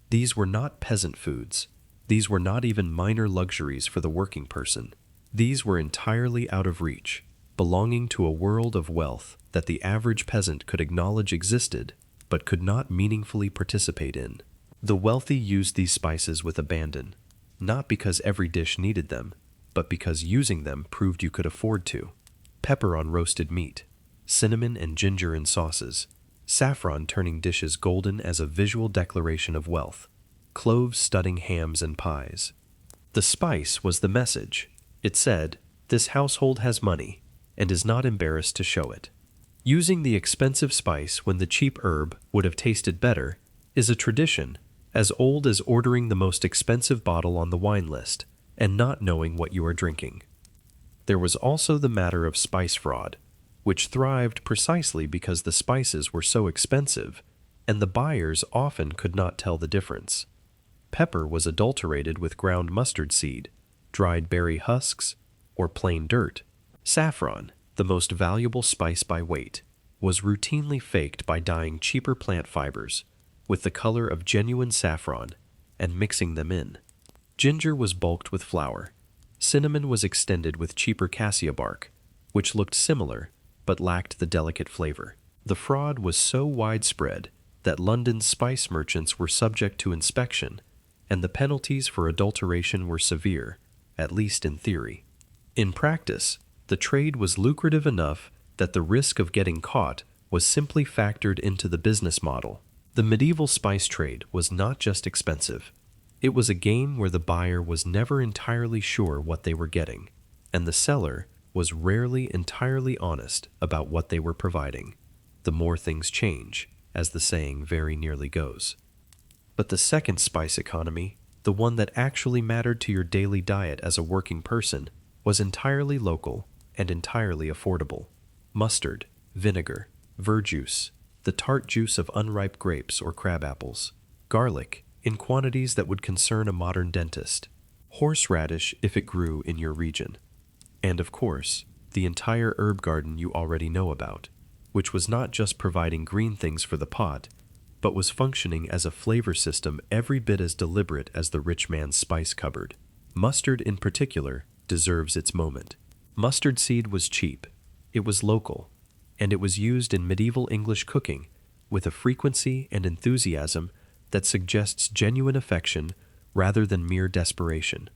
These were not peasant foods. These were not even minor luxuries for the working person. These were entirely out of reach, belonging to a world of wealth that the average peasant could acknowledge existed, but could not meaningfully participate in. The wealthy used these spices with abandon, not because every dish needed them, but because using them proved you could afford to. Pepper on roasted meat, cinnamon and ginger in sauces, saffron turning dishes golden as a visual declaration of wealth, cloves studding hams and pies. The spice was the message. It said, "This household has money, and is not embarrassed to show it." Using the expensive spice when the cheap herb would have tasted better is a tradition as old as ordering the most expensive bottle on the wine list and not knowing what you are drinking. There was also the matter of spice fraud, which thrived precisely because the spices were so expensive, and the buyers often could not tell the difference. Pepper was adulterated with ground mustard seed, dried berry husks, or plain dirt. Saffron, the most valuable spice by weight, was routinely faked by dyeing cheaper plant fibers with the color of genuine saffron and mixing them in. Ginger was bulked with flour. Cinnamon was extended with cheaper cassia bark, which looked similar but lacked the delicate flavor. The fraud was so widespread that London's spice merchants were subject to inspection, and the penalties for adulteration were severe, at least in theory. In practice, the trade was lucrative enough that the risk of getting caught was simply factored into the business model. The medieval spice trade was not just expensive. It was a game where the buyer was never entirely sure what they were getting, and the seller was rarely entirely honest about what they were providing. The more things change, as the saying very nearly goes. But the second spice economy, the one that actually mattered to your daily diet as a working person, was entirely local and entirely affordable. Mustard, vinegar, verjuice, the tart juice of unripe grapes or crab apples, garlic, in quantities that would concern a modern dentist, horseradish if it grew in your region, and of course, the entire herb garden you already know about, which was not just providing green things for the pot, but was functioning as a flavor system every bit as deliberate as the rich man's spice cupboard. Mustard in particular deserves its moment. Mustard seed was cheap, it was local, and it was used in medieval English cooking with a frequency and enthusiasm that suggests genuine affection rather than mere desperation.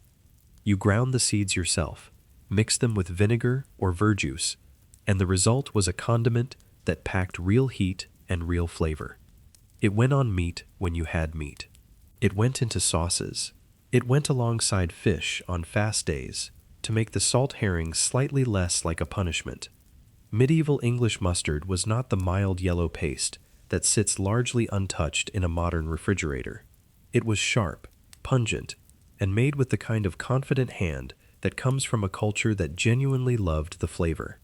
You ground the seeds yourself, mixed them with vinegar or verjuice, and the result was a condiment that packed real heat and real flavor. It went on meat when you had meat. It went into sauces. It went alongside fish on fast days to make the salt herring slightly less like a punishment. Medieval English mustard was not the mild yellow paste that sits largely untouched in a modern refrigerator. It was sharp, pungent, and made with the kind of confident hand that comes from a culture that genuinely loved the flavor.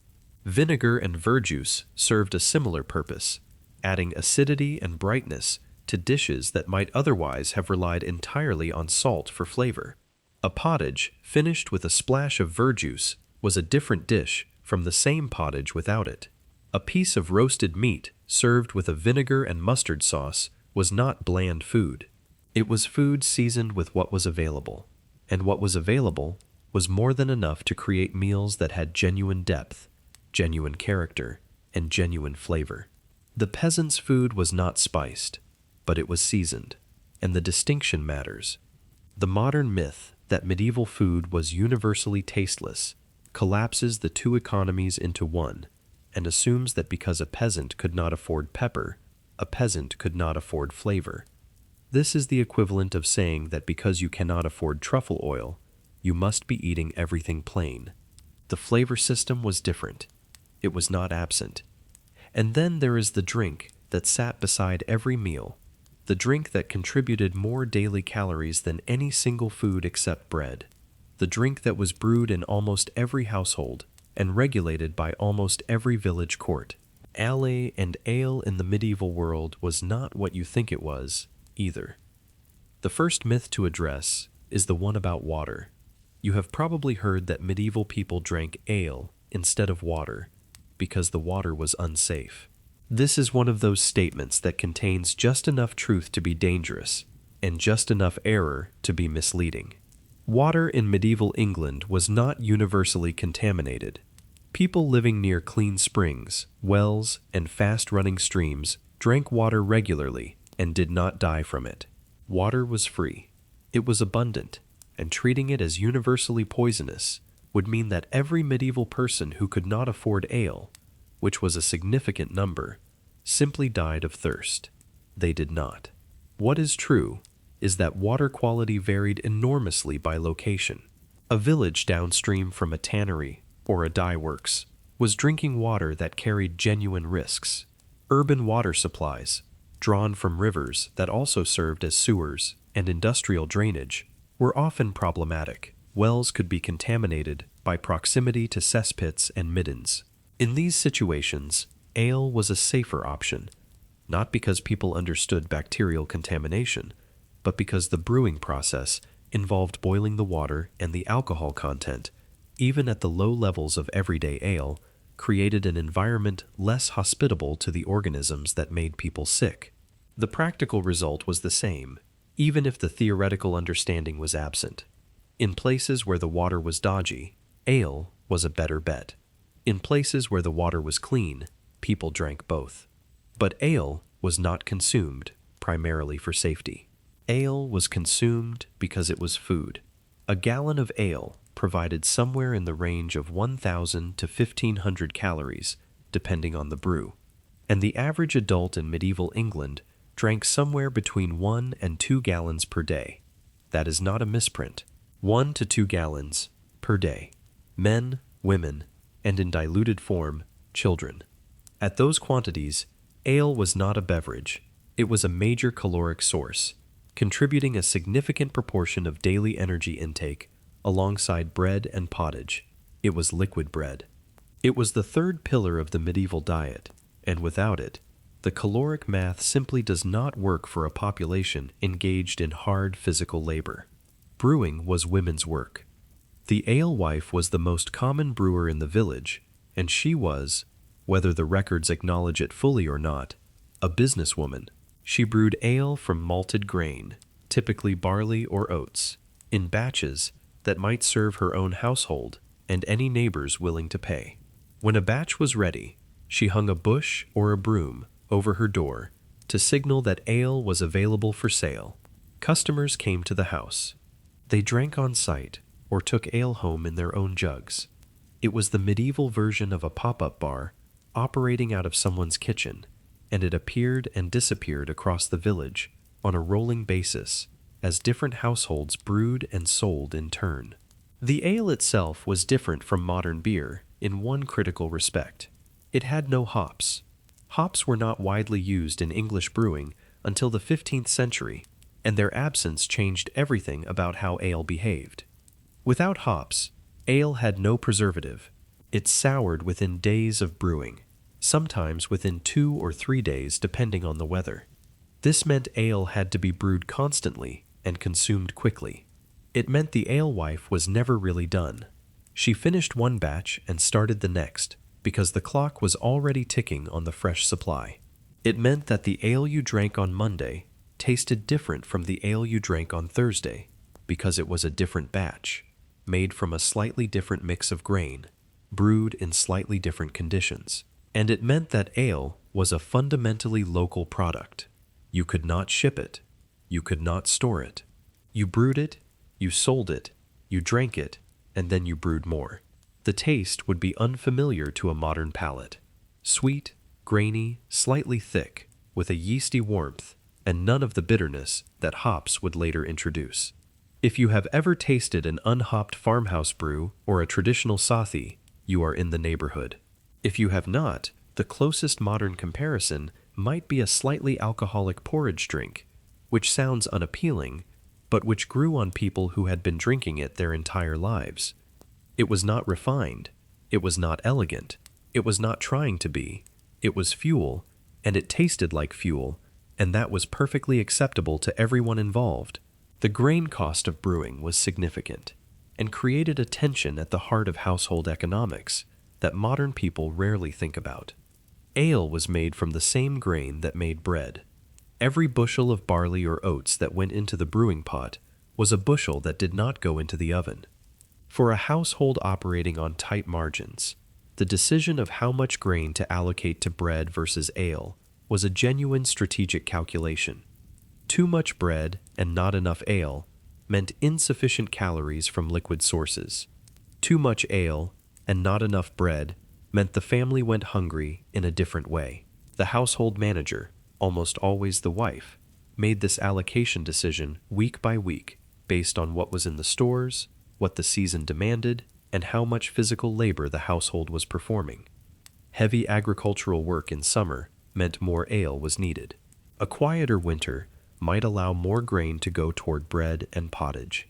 Vinegar and verjuice served a similar purpose, adding acidity and brightness to dishes that might otherwise have relied entirely on salt for flavor. A pottage finished with a splash of verjuice was a different dish from the same pottage without it. A piece of roasted meat served with a vinegar and mustard sauce was not bland food. It was food seasoned with what was available, and what was available was more than enough to create meals that had genuine depth, genuine character, and genuine flavor. The peasant's food was not spiced, but it was seasoned, and the distinction matters. The modern myth that medieval food was universally tasteless collapses the two economies into one and assumes that because a peasant could not afford pepper, a peasant could not afford flavor. This is the equivalent of saying that because you cannot afford truffle oil, you must be eating everything plain. The flavor system was different. It was not absent. And then there is the drink that sat beside every meal, the drink that contributed more daily calories than any single food except bread, the drink that was brewed in almost every household and regulated by almost every village court. Ale and ale in the medieval world was not what you think it was, either. The first myth to address is the one about water. You have probably heard that medieval people drank ale instead of water because the water was unsafe. This is one of those statements that contains just enough truth to be dangerous and just enough error to be misleading. Water in medieval England was not universally contaminated. People living near clean springs, wells, and fast-running streams drank water regularly and did not die from it. Water was free. It was abundant, and treating it as universally poisonous would mean that every medieval person who could not afford ale, which was a significant number, simply died of thirst. They did not. What is true is that water quality varied enormously by location. A village downstream from a tannery or a dye works was drinking water that carried genuine risks. Urban water supplies, drawn from rivers that also served as sewers and industrial drainage, were often problematic. Wells could be contaminated by proximity to cesspits and middens. In these situations, ale was a safer option, not because people understood bacterial contamination, but because the brewing process involved boiling the water, and the alcohol content, even at the low levels of everyday ale, created an environment less hospitable to the organisms that made people sick. The practical result was the same, even if the theoretical understanding was absent. In places where the water was dodgy, ale was a better bet. In places where the water was clean, people drank both. But ale was not consumed primarily for safety. Ale was consumed because it was food. A gallon of ale provided somewhere in the range of 1,000 to 1,500 calories, depending on the brew. And the average adult in medieval England drank somewhere between 1 and 2 gallons per day. That is not a misprint. 1 to 2 gallons per day. Men, women, and in diluted form, children. At those quantities, ale was not a beverage. It was a major caloric source, contributing a significant proportion of daily energy intake alongside bread and pottage. It was liquid bread. It was the third pillar of the medieval diet, and without it, the caloric math simply does not work for a population engaged in hard physical labor. Brewing was women's work. The alewife was the most common brewer in the village, and she was, whether the records acknowledge it fully or not, a businesswoman. She brewed ale from malted grain, typically barley or oats, in batches that might serve her own household and any neighbors willing to pay. When a batch was ready, she hung a bush or a broom over her door to signal that ale was available for sale. Customers came to the house. They drank on site or took ale home in their own jugs. It was the medieval version of a pop-up bar operating out of someone's kitchen, and it appeared and disappeared across the village on a rolling basis as different households brewed and sold in turn. The ale itself was different from modern beer in one critical respect. It had no hops. Hops were not widely used in English brewing until the 15th century, and their absence changed everything about how ale behaved. Without hops, ale had no preservative. It soured within days of brewing, sometimes within 2 or 3 days depending on the weather. This meant ale had to be brewed constantly and consumed quickly. It meant the alewife was never really done. She finished one batch and started the next, because the clock was already ticking on the fresh supply. It meant that the ale you drank on Monday tasted different from the ale you drank on Thursday, because it was a different batch, made from a slightly different mix of grain, brewed in slightly different conditions. And it meant that ale was a fundamentally local product. You could not ship it. You could not store it. You brewed it, you sold it, you drank it, and then you brewed more. The taste would be unfamiliar to a modern palate. Sweet, grainy, slightly thick, with a yeasty warmth, and none of the bitterness that hops would later introduce. If you have ever tasted an unhopped farmhouse brew or a traditional sauthe, you are in the neighborhood. If you have not, the closest modern comparison might be a slightly alcoholic porridge drink, which sounds unappealing, but which grew on people who had been drinking it their entire lives. It was not refined, it was not elegant, it was not trying to be, it was fuel, and it tasted like fuel, and that was perfectly acceptable to everyone involved. The grain cost of brewing was significant, and created a tension at the heart of household economics that modern people rarely think about. Ale was made from the same grain that made bread. Every bushel of barley or oats that went into the brewing pot was a bushel that did not go into the oven. For a household operating on tight margins, the decision of how much grain to allocate to bread versus ale was a genuine strategic calculation. Too much bread and not enough ale meant insufficient calories from liquid sources. Too much ale and not enough bread meant the family went hungry in a different way. The household manager, almost always the wife, made this allocation decision week by week based on what was in the stores, what the season demanded, and how much physical labor the household was performing. Heavy agricultural work in summer meant more ale was needed. A quieter winter might allow more grain to go toward bread and pottage.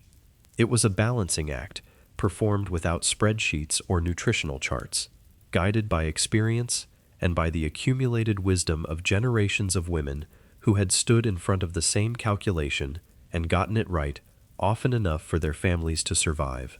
It was a balancing act performed without spreadsheets or nutritional charts, guided by experience and by the accumulated wisdom of generations of women who had stood in front of the same calculation and gotten it right often enough for their families to survive.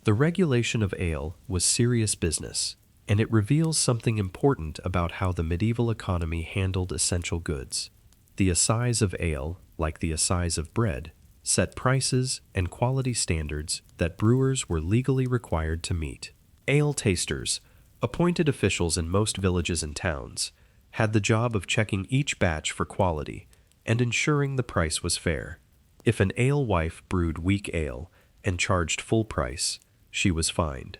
The regulation of ale was serious business, and it reveals something important about how the medieval economy handled essential goods. The assize of ale, like the assize of bread, set prices and quality standards that brewers were legally required to meet. Ale tasters, appointed officials in most villages and towns, had the job of checking each batch for quality and ensuring the price was fair. If an alewife brewed weak ale and charged full price, she was fined.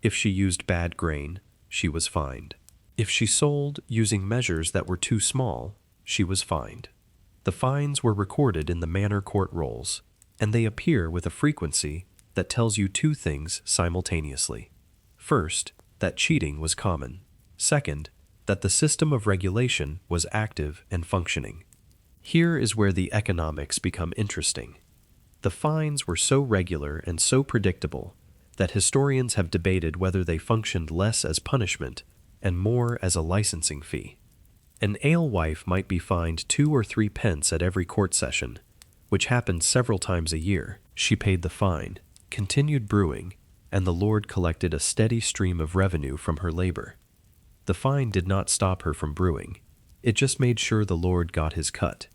If she used bad grain, she was fined. If she sold using measures that were too small, she was fined. The fines were recorded in the manor court rolls, and they appear with a frequency that tells you two things simultaneously. First, that cheating was common. Second, that the system of regulation was active and functioning. Here is where the economics become interesting. The fines were so regular and so predictable that historians have debated whether they functioned less as punishment and more as a licensing fee. An alewife might be fined 2 or 3 pence at every court session, which happened several times a year. She paid the fine, continued brewing, and the Lord collected a steady stream of revenue from her labor. The fine did not stop her from brewing. It just made sure the Lord got his cut.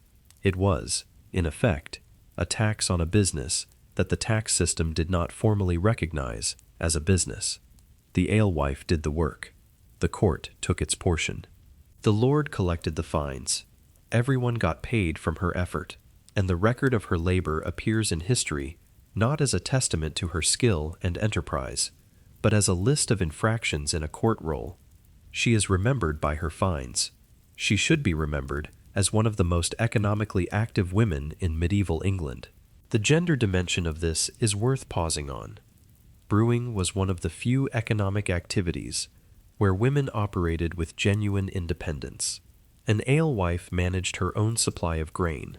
It was, in effect, a tax on a business that the tax system did not formally recognize as a business. The alewife did the work. The court took its portion. The Lord collected the fines. Everyone got paid from her effort, and the record of her labor appears in history not as a testament to her skill and enterprise, but as a list of infractions in a court roll. She is remembered by her fines. She should be remembered as one of the most economically active women in medieval England. The gender dimension of this is worth pausing on. Brewing was one of the few economic activities where women operated with genuine independence. An alewife managed her own supply of grain,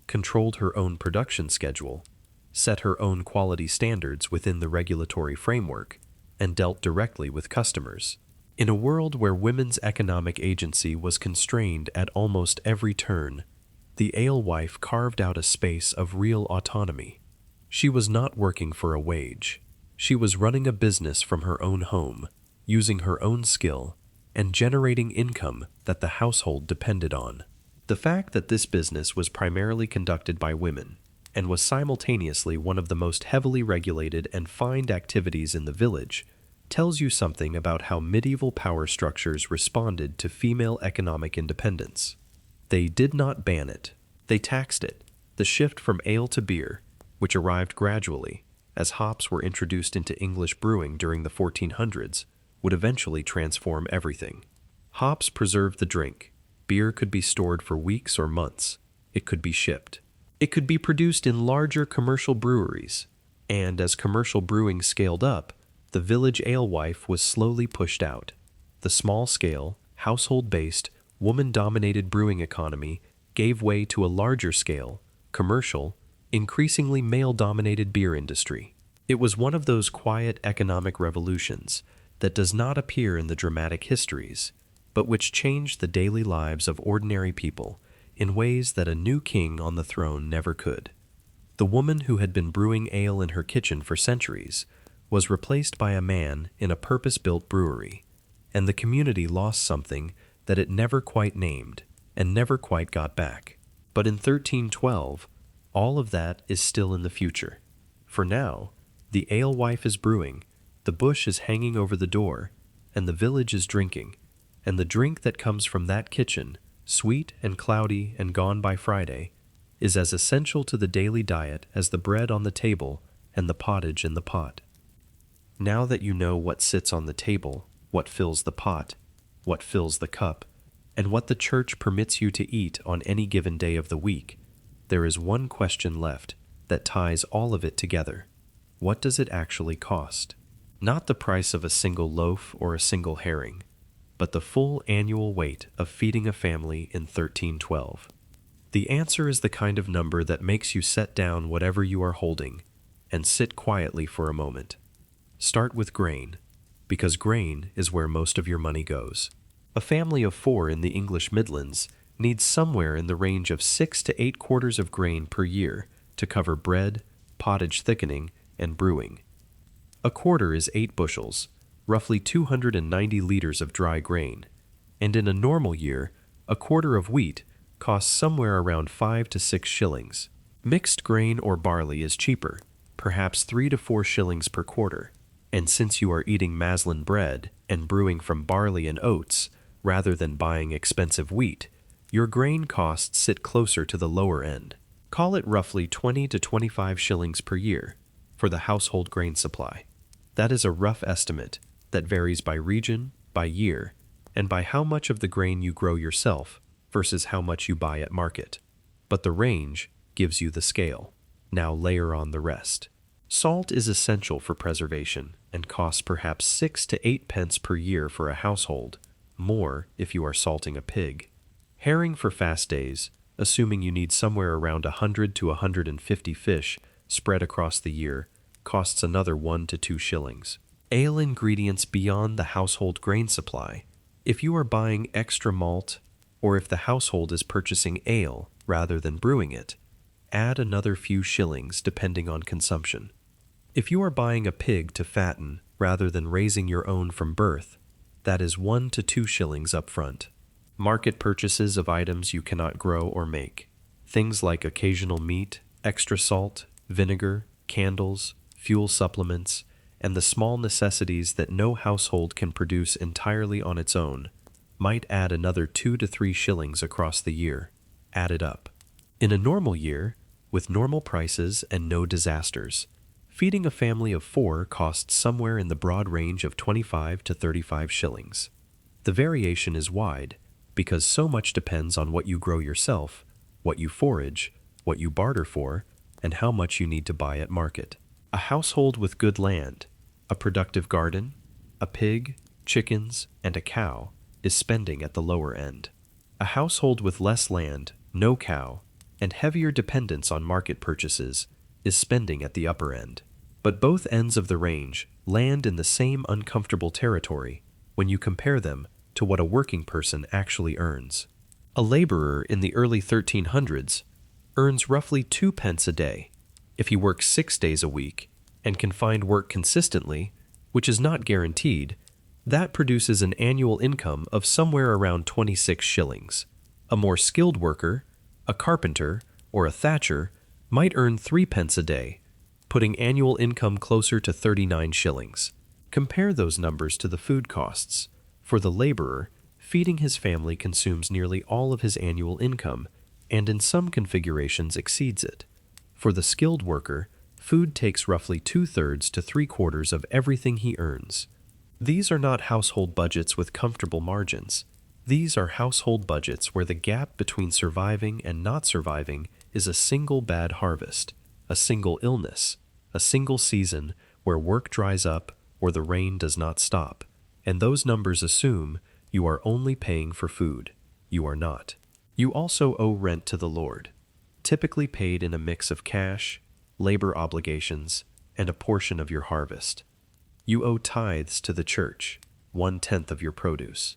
controlled her own production schedule, set her own quality standards within the regulatory framework, and dealt directly with customers. In a world where women's economic agency was constrained at almost every turn, the alewife carved out a space of real autonomy. She was not working for a wage. She was running a business from her own home, using her own skill, and generating income that the household depended on. The fact that this business was primarily conducted by women, and was simultaneously one of the most heavily regulated and fined activities in the village, tells you something about how medieval power structures responded to female economic independence. They did not ban it. They taxed it. The shift from ale to beer, which arrived gradually, as hops were introduced into English brewing during the 1400s, would eventually transform everything. Hops preserved the drink. Beer could be stored for weeks or months. It could be shipped. It could be produced in larger commercial breweries. And as commercial brewing scaled up, the village alewife was slowly pushed out. The small-scale, household-based, woman-dominated brewing economy gave way to a larger-scale, commercial, increasingly male-dominated beer industry. It was one of those quiet economic revolutions that does not appear in the dramatic histories, but which changed the daily lives of ordinary people in ways that a new king on the throne never could. The woman who had been brewing ale in her kitchen for centuries was replaced by a man in a purpose-built brewery, and the community lost something that it never quite named and never quite got back. But in 1312, all of that is still in the future. For now, the alewife is brewing, the bush is hanging over the door, and the village is drinking, and the drink that comes from that kitchen, sweet and cloudy and gone by Friday, is as essential to the daily diet as the bread on the table and the pottage in the pot. Now that you know what sits on the table, what fills the pot, what fills the cup, and what the church permits you to eat on any given day of the week, there is one question left that ties all of it together. What does it actually cost? Not the price of a single loaf or a single herring, but the full annual weight of feeding a family in 1312. The answer is the kind of number that makes you set down whatever you are holding and sit quietly for a moment. Start with grain, because grain is where most of your money goes. A family of 4 in the English Midlands needs somewhere in the range of 6 to 8 quarters of grain per year to cover bread, pottage thickening, and brewing. A quarter is 8 bushels, roughly 290 liters of dry grain, and in a normal year, a quarter of wheat costs somewhere around 5 to 6 shillings. Mixed grain or barley is cheaper, perhaps 3 to 4 shillings per quarter, and since you are eating maslin bread and brewing from barley and oats rather than buying expensive wheat, your grain costs sit closer to the lower end. Call it roughly 20 to 25 shillings per year for the household grain supply. That is a rough estimate that varies by region, by year, and by how much of the grain you grow yourself versus how much you buy at market. But the range gives you the scale. Now layer on the rest. Salt is essential for preservation and costs perhaps 6 to 8 pence per year for a household, more if you are salting a pig. Herring for fast days, assuming you need somewhere around 100 to 150 fish spread across the year, costs another 1 to 2 shillings. Ale ingredients beyond the household grain supply. If you are buying extra malt, or if the household is purchasing ale rather than brewing it, add another few shillings depending on consumption. If you are buying a pig to fatten rather than raising your own from birth, that is 1 to 2 shillings up front. Market purchases of items you cannot grow or make. Things like occasional meat, extra salt, vinegar, candles, fuel supplements, and the small necessities that no household can produce entirely on its own, might add another 2 to 3 shillings across the year. Add it up. In a normal year, with normal prices and no disasters, feeding a family of 4 costs somewhere in the broad range of 25 to 35 shillings. The variation is wide, because so much depends on what you grow yourself, what you forage, what you barter for, and how much you need to buy at market. A household with good land, a productive garden, a pig, chickens, and a cow is spending at the lower end. A household with less land, no cow, and heavier dependence on market purchases is spending at the upper end. But both ends of the range land in the same uncomfortable territory when you compare them to what a working person actually earns. A laborer in the early 1300s earns roughly 2 pence a day. If he works 6 days a week and can find work consistently, which is not guaranteed, that produces an annual income of somewhere around 26 shillings. A more skilled worker, a carpenter, or a thatcher might earn 3 pence a day, putting annual income closer to 39 shillings. Compare those numbers to the food costs. For the laborer, feeding his family consumes nearly all of his annual income, and in some configurations exceeds it. For the skilled worker, food takes roughly 2/3 to 3/4 of everything he earns. These are not household budgets with comfortable margins. These are household budgets where the gap between surviving and not surviving is a single bad harvest, a single illness, a single season where work dries up or the rain does not stop. And those numbers assume you are only paying for food. You are not. You also owe rent to the Lord, typically paid in a mix of cash, labor obligations, and a portion of your harvest. You owe tithes to the church, 1/10 of your produce.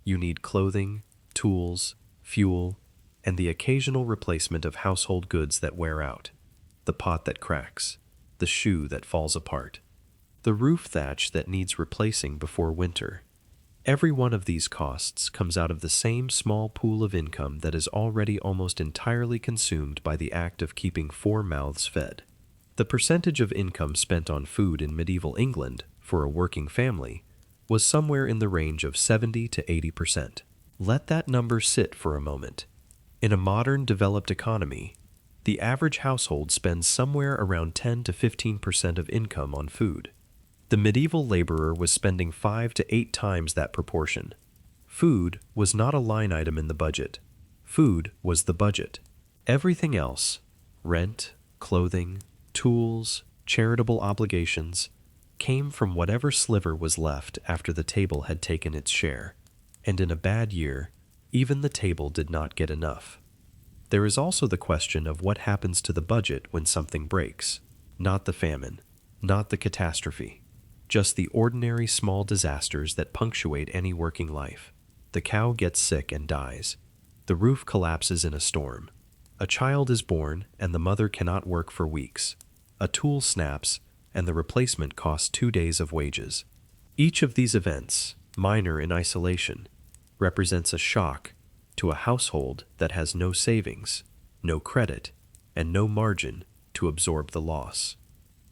You need clothing, tools, fuel, and the occasional replacement of household goods that wear out, the pot that cracks, the shoe that falls apart, the roof thatch that needs replacing before winter. Every one of these costs comes out of the same small pool of income that is already almost entirely consumed by the act of keeping 4 mouths fed. The percentage of income spent on food in medieval England for a working family was somewhere in the range of 70 to 80%. Let that number sit for a moment. In a modern developed economy, the average household spends somewhere around 10 to 15% of income on food. The medieval laborer was spending 5 to 8 times that proportion. Food was not a line item in the budget. Food was the budget. Everything else, rent, clothing, tools, charitable obligations, came from whatever sliver was left after the table had taken its share. And in a bad year, even the table did not get enough. There is also the question of what happens to the budget when something breaks. Not the famine, not the catastrophe, just the ordinary small disasters that punctuate any working life. The cow gets sick and dies. The roof collapses in a storm. A child is born and the mother cannot work for weeks. A tool snaps and the replacement costs 2 days of wages. Each of these events, minor in isolation, represents a shock to a household that has no savings, no credit, and no margin to absorb the loss.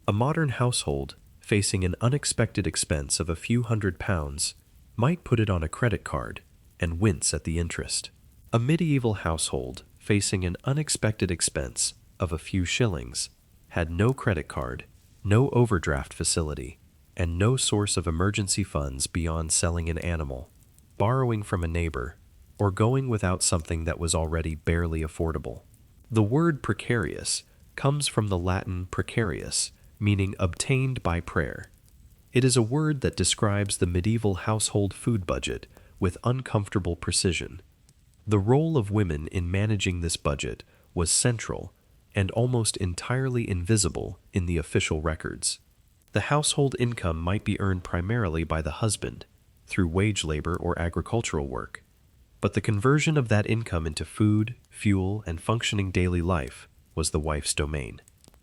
A modern household facing an unexpected expense of a few £100s might put it on a credit card and wince at the interest. A medieval household facing an unexpected expense of a few shillings had no credit card, no overdraft facility, and no source of emergency funds beyond selling an animal, borrowing from a neighbor, or going without something that was already barely affordable. The word precarious comes from the Latin precarius, meaning obtained by prayer. It is a word that describes the medieval household food budget with uncomfortable precision. The role of women in managing this budget was central and almost entirely invisible in the official records. The household income might be earned primarily by the husband, through wage labor or agricultural work, but the conversion of that income into food, fuel, and functioning daily life was the wife's domain.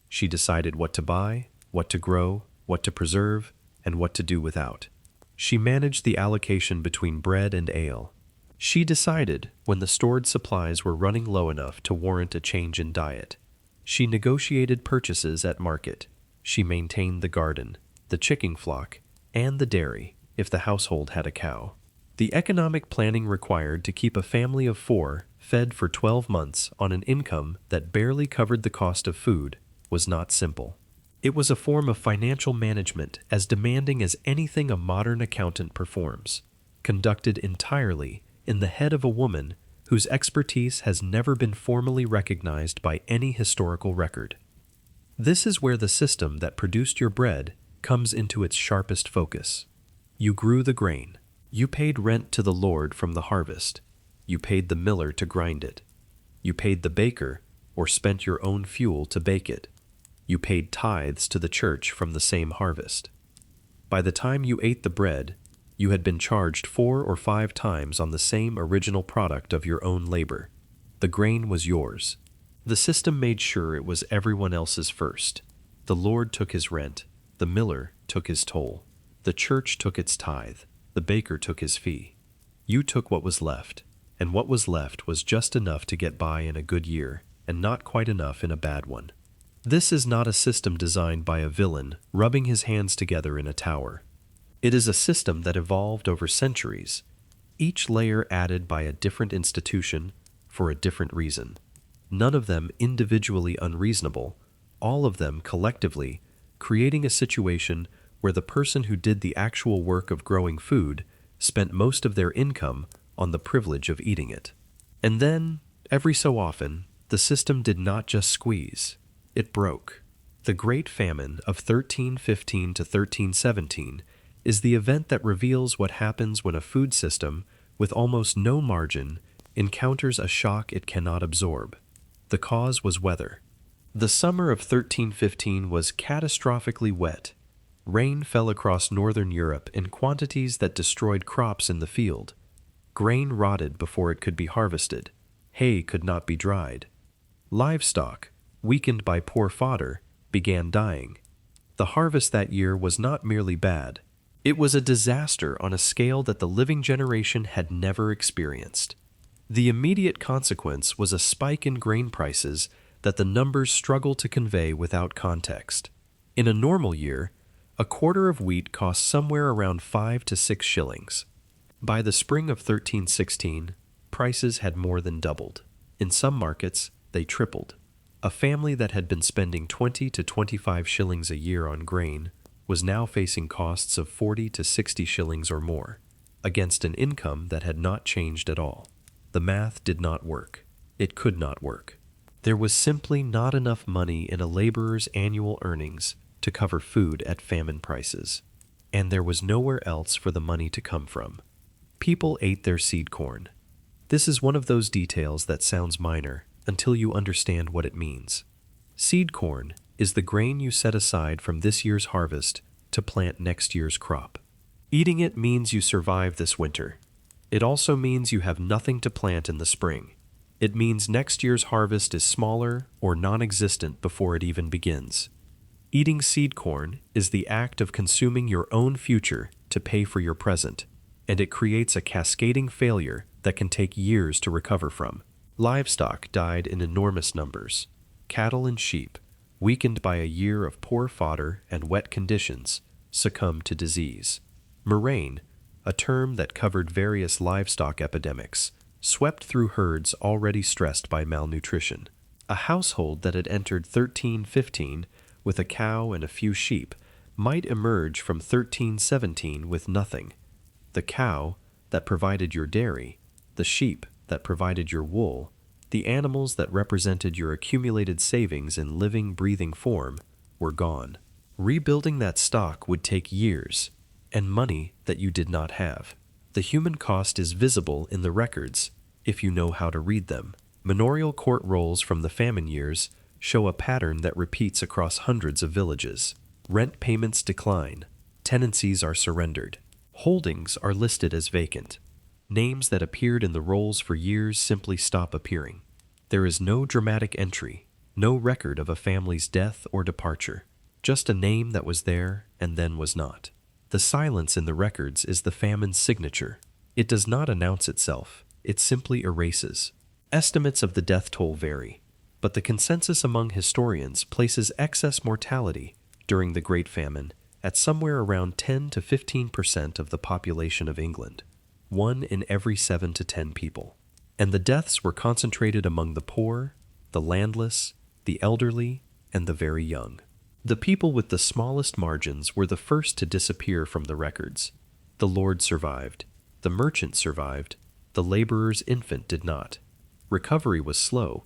She decided what to buy, what to grow, what to preserve, and what to do without. She managed the allocation between bread and ale. She decided when the stored supplies were running low enough to warrant a change in diet. She negotiated purchases at market. She maintained the garden, the chicken flock, and the dairy if the household had a cow. The economic planning required to keep a family of 4 fed for 12 months on an income that barely covered the cost of food was not simple. It was a form of financial management as demanding as anything a modern accountant performs, conducted entirely in the head of a woman whose expertise has never been formally recognized by any historical record. This is where the system that produced your bread comes into its sharpest focus. You grew the grain. You paid rent to the Lord from the harvest. You paid the miller to grind it. You paid the baker, or spent your own fuel to bake it. You paid tithes to the church from the same harvest. By the time you ate the bread, you had been charged 4 or 5 times on the same original product of your own labor. The grain was yours. The system made sure it was everyone else's first. The Lord took his rent. The miller took his toll. The church took its tithe. The baker took his fee. You took what was left, and what was left was just enough to get by in a good year, and not quite enough in a bad one. This is not a system designed by a villain rubbing his hands together in a tower. It is a system that evolved over centuries, each layer added by a different institution for a different reason. None of them individually unreasonable, all of them collectively creating a situation where the person who did the actual work of growing food spent most of their income on the privilege of eating it. And then, every so often, the system did not just squeeze, it broke. The Great Famine of 1315 to 1317 is the event that reveals what happens when a food system, with almost no margin, encounters a shock it cannot absorb. The cause was weather. The summer of 1315 was catastrophically wet. Rain fell across northern Europe in quantities that destroyed crops in the field. Grain rotted before it could be harvested. Hay could not be dried. Livestock, weakened by poor fodder, began dying. The harvest that year was not merely bad. It was a disaster on a scale that the living generation had never experienced. The immediate consequence was a spike in grain prices that the numbers struggle to convey without context. In a normal year, a quarter of wheat cost somewhere around 5 to 6 shillings. By the spring of 1316, prices had more than doubled. In some markets, they tripled. A family that had been spending 20 to 25 shillings a year on grain was now facing costs of 40 to 60 shillings or more. against an income that had not changed at all. The math did not work. It could not work. There was simply not enough money in a laborer's annual earnings to cover food at famine prices, and there was nowhere else for the money to come from. People ate their seed corn. This is one of those details that sounds minor until you understand what it means. Seed corn is the grain you set aside from this year's harvest to plant next year's crop. Eating it means you survive this winter. It also means you have nothing to plant in the spring. It means next year's harvest is smaller or non-existent before it even begins. Eating seed corn is the act of consuming your own future to pay for your present, and it creates a cascading failure that can take years to recover from. Livestock died in enormous numbers. Cattle and sheep, weakened by a year of poor fodder and wet conditions, succumbed to disease. Murrain, a term that covered various livestock epidemics, swept through herds already stressed by malnutrition. A household that had entered 1315 with a cow and a few sheep might emerge from 1317 with nothing. The cow that provided your dairy, the sheep that provided your wool, the animals that represented your accumulated savings in living, breathing form, were gone. Rebuilding that stock would take years, and money that you did not have. The human cost is visible in the records, if you know how to read them. Manorial court rolls from the famine years show a pattern that repeats across hundreds of villages. Rent payments decline, tenancies are surrendered, holdings are listed as vacant. Names that appeared in the rolls for years simply stop appearing. There is no dramatic entry, no record of a family's death or departure, just a name that was there and then was not. The silence in the records is the famine's signature. It does not announce itself, it simply erases. Estimates of the death toll vary, but the consensus among historians places excess mortality during the Great Famine at somewhere around 10 to 15% of the population of England, 1 in every 7 to 10 people. And the deaths were concentrated among the poor, the landless, the elderly, and the very young. The people with the smallest margins were the first to disappear from the records. The lord survived, the merchant survived, the laborer's infant did not. Recovery was slow.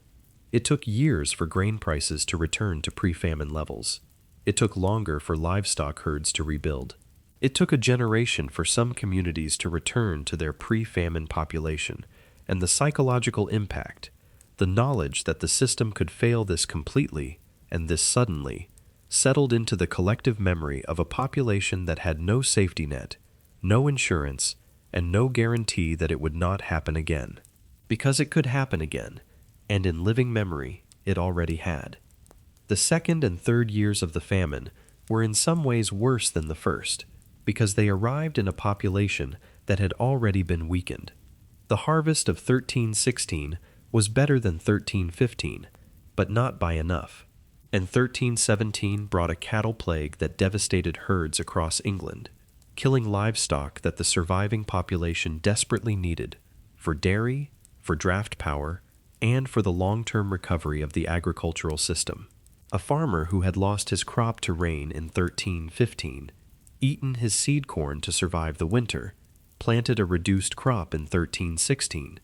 It took years for grain prices to return to pre-famine levels. It took longer for livestock herds to rebuild. It took a generation for some communities to return to their pre-famine population, and the psychological impact, the knowledge that the system could fail this completely and this suddenly, settled into the collective memory of a population that had no safety net, no insurance, and no guarantee that it would not happen again. Because it could happen again, and in living memory, it already had. The second and third years of the famine were in some ways worse than the first, because they arrived in a population that had already been weakened. The harvest of 1316 was better than 1315, but not by enough, and 1317 brought a cattle plague that devastated herds across England, killing livestock that the surviving population desperately needed for dairy, for draft power, and for the long-term recovery of the agricultural system. A farmer who had lost his crop to rain in 1315, eaten his seed corn to survive the winter, planted a reduced crop in 1316,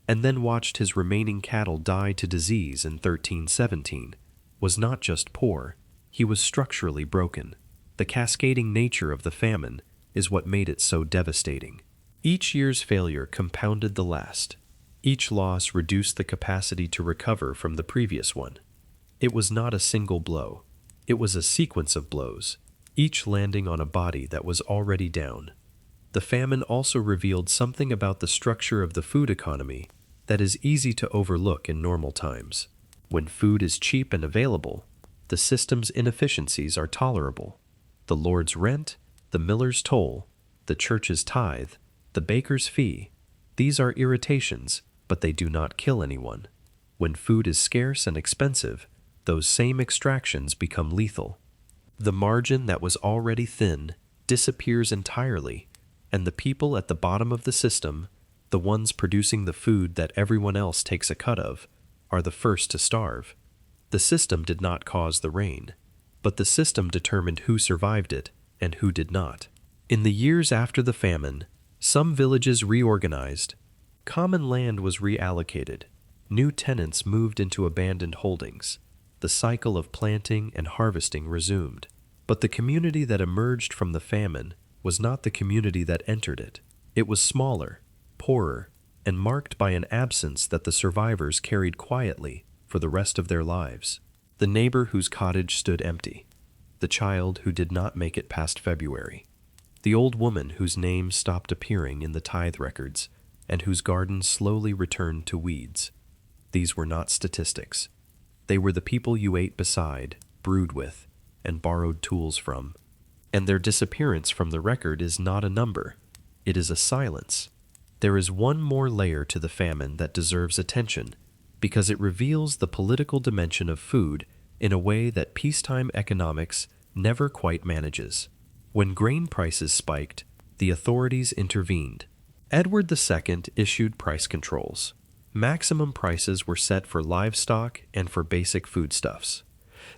and then watched his remaining cattle die to disease in 1317, was not just poor, he was structurally broken. The cascading nature of the famine is what made it so devastating. Each year's failure compounded the last. Each loss reduced the capacity to recover from the previous one. It was not a single blow. It was a sequence of blows, each landing on a body that was already down. The famine also revealed something about the structure of the food economy that is easy to overlook in normal times. When food is cheap and available, the system's inefficiencies are tolerable. The lord's rent, the miller's toll, the church's tithe, the baker's fee, these are irritations, but they do not kill anyone. When food is scarce and expensive, those same extractions become lethal. The margin that was already thin disappears entirely, and the people at the bottom of the system, the ones producing the food that everyone else takes a cut of, are the first to starve. The system did not cause the rain, but the system determined who survived it and who did not. In the years after the famine, Some villages reorganized. Common land was reallocated. New tenants moved into abandoned holdings. The cycle of planting and harvesting resumed. But the community that emerged from the famine was not the community that entered it. It was smaller, poorer, and marked by an absence that the survivors carried quietly for the rest of their lives. The neighbor whose cottage stood empty. The child who did not make it past February. The old woman whose name stopped appearing in the tithe records and whose garden slowly returned to weeds. These were not statistics. They were the people you ate beside, brewed with, and borrowed tools from. And their disappearance from the record is not a number. It is a silence. There is one more layer to the famine that deserves attention, because it reveals the political dimension of food in a way that peacetime economics never quite manages. When grain prices spiked, the authorities intervened. Edward II issued price controls. Maximum prices were set for livestock and for basic foodstuffs.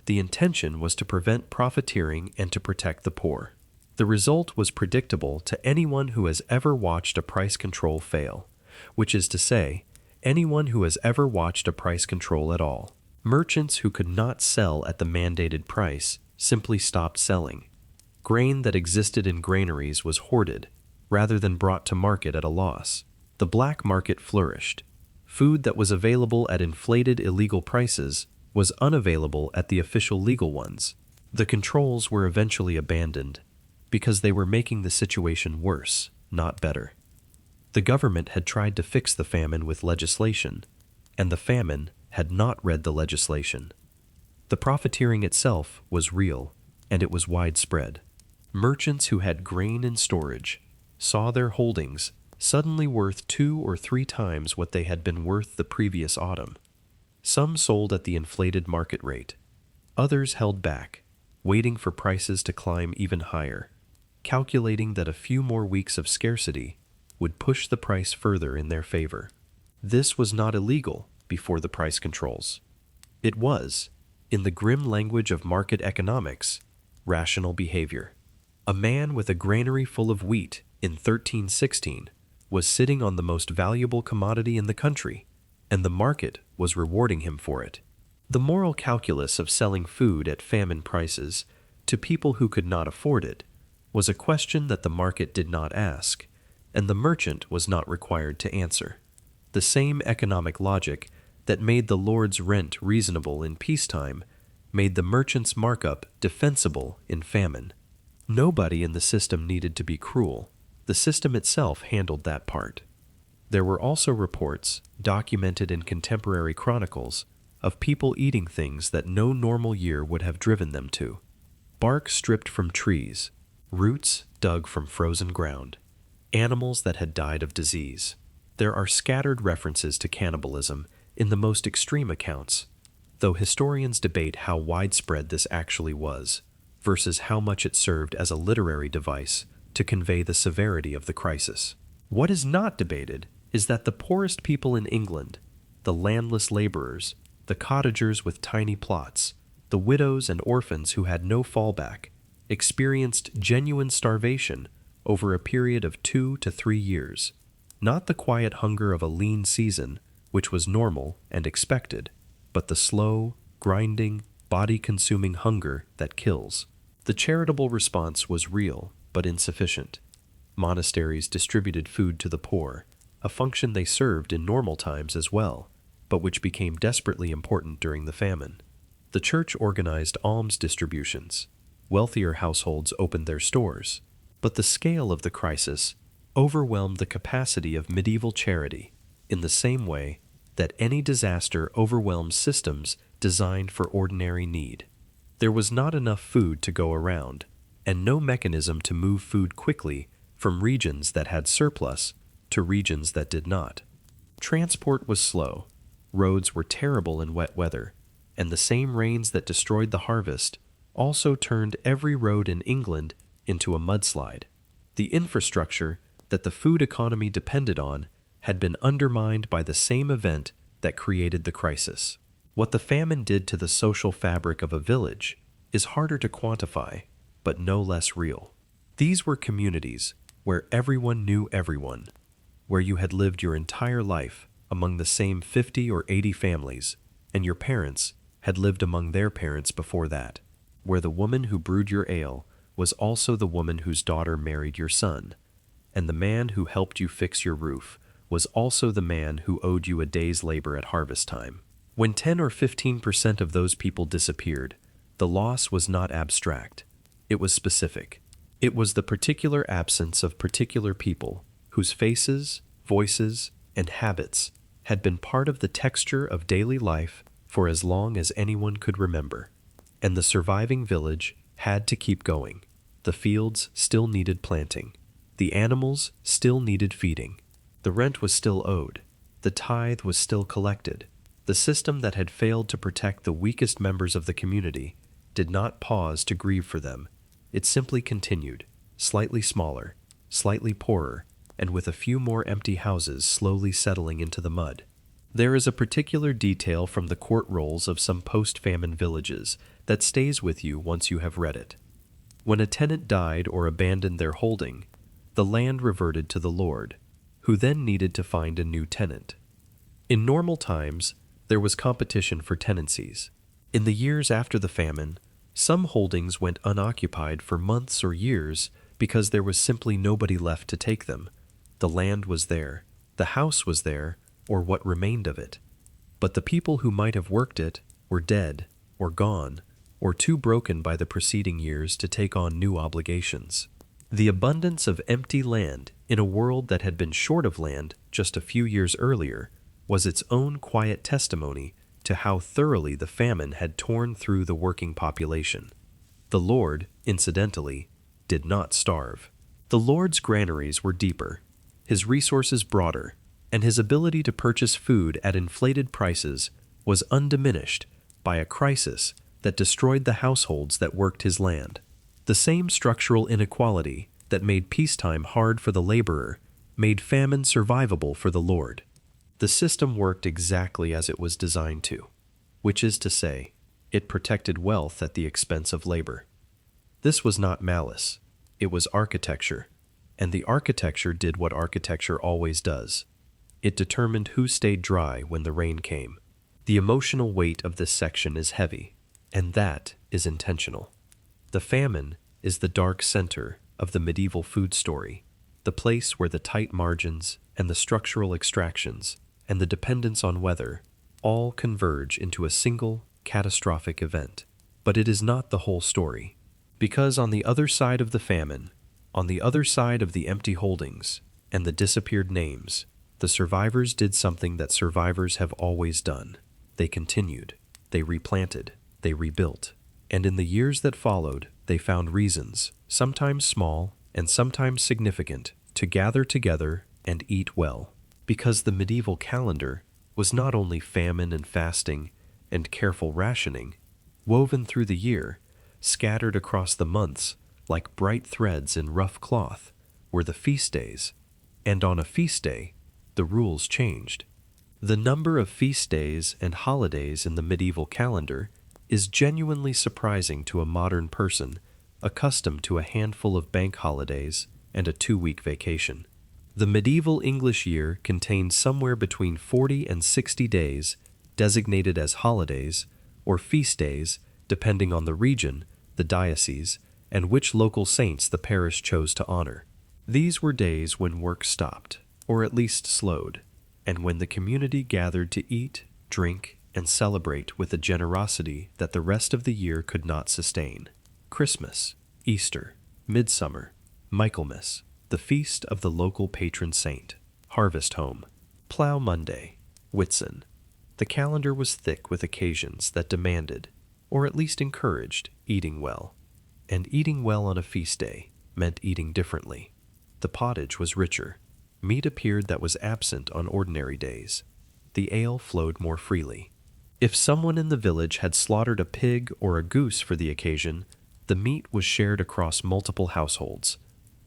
The intention was to prevent profiteering and to protect the poor. The result was predictable to anyone who has ever watched a price control fail, which is to say, anyone who has ever watched a price control at all. Merchants who could not sell at the mandated price simply stopped selling. Grain that existed in granaries was hoarded, rather than brought to market at a loss. The black market flourished. Food that was available at inflated illegal prices was unavailable at the official legal ones. The controls were eventually abandoned because they were making the situation worse, not better. The government had tried to fix the famine with legislation, and the famine had not read the legislation. The profiteering itself was real, and it was widespread. Merchants who had grain in storage saw their holdings suddenly worth 2 or 3 times what they had been worth the previous autumn. Some sold at the inflated market rate. Others held back, waiting for prices to climb even higher, calculating that a few more weeks of scarcity would push the price further in their favor. This was not illegal before the price controls. It was, in the grim language of market economics, rational behavior. A man with a granary full of wheat in 1316 was sitting on the most valuable commodity in the country, and the market was rewarding him for it. The moral calculus of selling food at famine prices to people who could not afford it was a question that the market did not ask, and the merchant was not required to answer. The same economic logic that made the lord's rent reasonable in peacetime made the merchant's markup defensible in famine. Nobody in the system needed to be cruel. The system itself handled that part. There were also reports, documented in contemporary chronicles, of people eating things that no normal year would have driven them to. Bark stripped from trees, roots dug from frozen ground, animals that had died of disease. There are scattered references to cannibalism in the most extreme accounts, though historians debate how widespread this actually was, versus how much it served as a literary device to convey the severity of the crisis. What is not debated is that the poorest people in England, the landless laborers, the cottagers with tiny plots, the widows and orphans who had no fallback, experienced genuine starvation over a period of 2 to 3 years. Not the quiet hunger of a lean season, which was normal and expected, but the slow, grinding, body-consuming hunger that kills. The charitable response was real, but insufficient. Monasteries distributed food to the poor, a function they served in normal times as well, but which became desperately important during the famine. The church organized alms distributions. Wealthier households opened their stores, but the scale of the crisis overwhelmed the capacity of medieval charity in the same way that any disaster overwhelms systems designed for ordinary need. There was not enough food to go around, and no mechanism to move food quickly from regions that had surplus to regions that did not. Transport was slow, roads were terrible in wet weather, and the same rains that destroyed the harvest also turned every road in England into a mudslide. The infrastructure that the food economy depended on had been undermined by the same event that created the crisis. What the famine did to the social fabric of a village is harder to quantify, but no less real. These were communities where everyone knew everyone, where you had lived your entire life among the same 50 or 80 families, and your parents had lived among their parents before that, where the woman who brewed your ale was also the woman whose daughter married your son, and the man who helped you fix your roof was also the man who owed you a day's labor at harvest time. When 10 or 15% of those people disappeared, the loss was not abstract. It was specific. It was the particular absence of particular people whose faces, voices, and habits had been part of the texture of daily life for as long as anyone could remember. And the surviving village had to keep going. The fields still needed planting. The animals still needed feeding. The rent was still owed. The tithe was still collected. The system that had failed to protect the weakest members of the community did not pause to grieve for them. It simply continued, slightly smaller, slightly poorer, and with a few more empty houses slowly settling into the mud. There is a particular detail from the court rolls of some post-famine villages that stays with you once you have read it. When a tenant died or abandoned their holding, the land reverted to the lord, who then needed to find a new tenant. In normal times, there was competition for tenancies. In the years after the famine, some holdings went unoccupied for months or years because there was simply nobody left to take them. The land was there, the house was there, or what remained of it. But the people who might have worked it were dead, or gone, or too broken by the preceding years to take on new obligations. The abundance of empty land in a world that had been short of land just a few years earlier was its own quiet testimony to how thoroughly the famine had torn through the working population. The Lord, incidentally, did not starve. The Lord's granaries were deeper, his resources broader, and his ability to purchase food at inflated prices was undiminished by a crisis that destroyed the households that worked his land. The same structural inequality that made peacetime hard for the laborer made famine survivable for the Lord. The system worked exactly as it was designed to, which is to say, it protected wealth at the expense of labor. This was not malice, it was architecture, and the architecture did what architecture always does. It determined who stayed dry when the rain came. The emotional weight of this section is heavy, and that is intentional. The famine is the dark center of the medieval food story, the place where the tight margins and the structural extractions and the dependence on weather all converge into a single catastrophic event. But it is not the whole story, because on the other side of the famine, on the other side of the empty holdings and the disappeared names, the survivors did something that survivors have always done. They continued, they replanted, they rebuilt, and in the years that followed, they found reasons, sometimes small and sometimes significant, to gather together and eat well. Because the medieval calendar was not only famine and fasting and careful rationing, woven through the year, scattered across the months like bright threads in rough cloth, were the feast days, and on a feast day, the rules changed. The number of feast days and holidays in the medieval calendar is genuinely surprising to a modern person accustomed to a handful of bank holidays and a 2-week vacation. The medieval English year contained somewhere between 40 and 60 days designated as holidays or feast days, depending on the region, the diocese, and which local saints the parish chose to honor. These were days when work stopped, or at least slowed, and when the community gathered to eat, drink, and celebrate with a generosity that the rest of the year could not sustain. Christmas, Easter, Midsummer, Michaelmas, the feast of the local patron saint, Harvest Home, Plough Monday, Whitsun. The calendar was thick with occasions that demanded, or at least encouraged, eating well. And eating well on a feast day meant eating differently. The pottage was richer. Meat appeared that was absent on ordinary days. The ale flowed more freely. If someone in the village had slaughtered a pig or a goose for the occasion, the meat was shared across multiple households.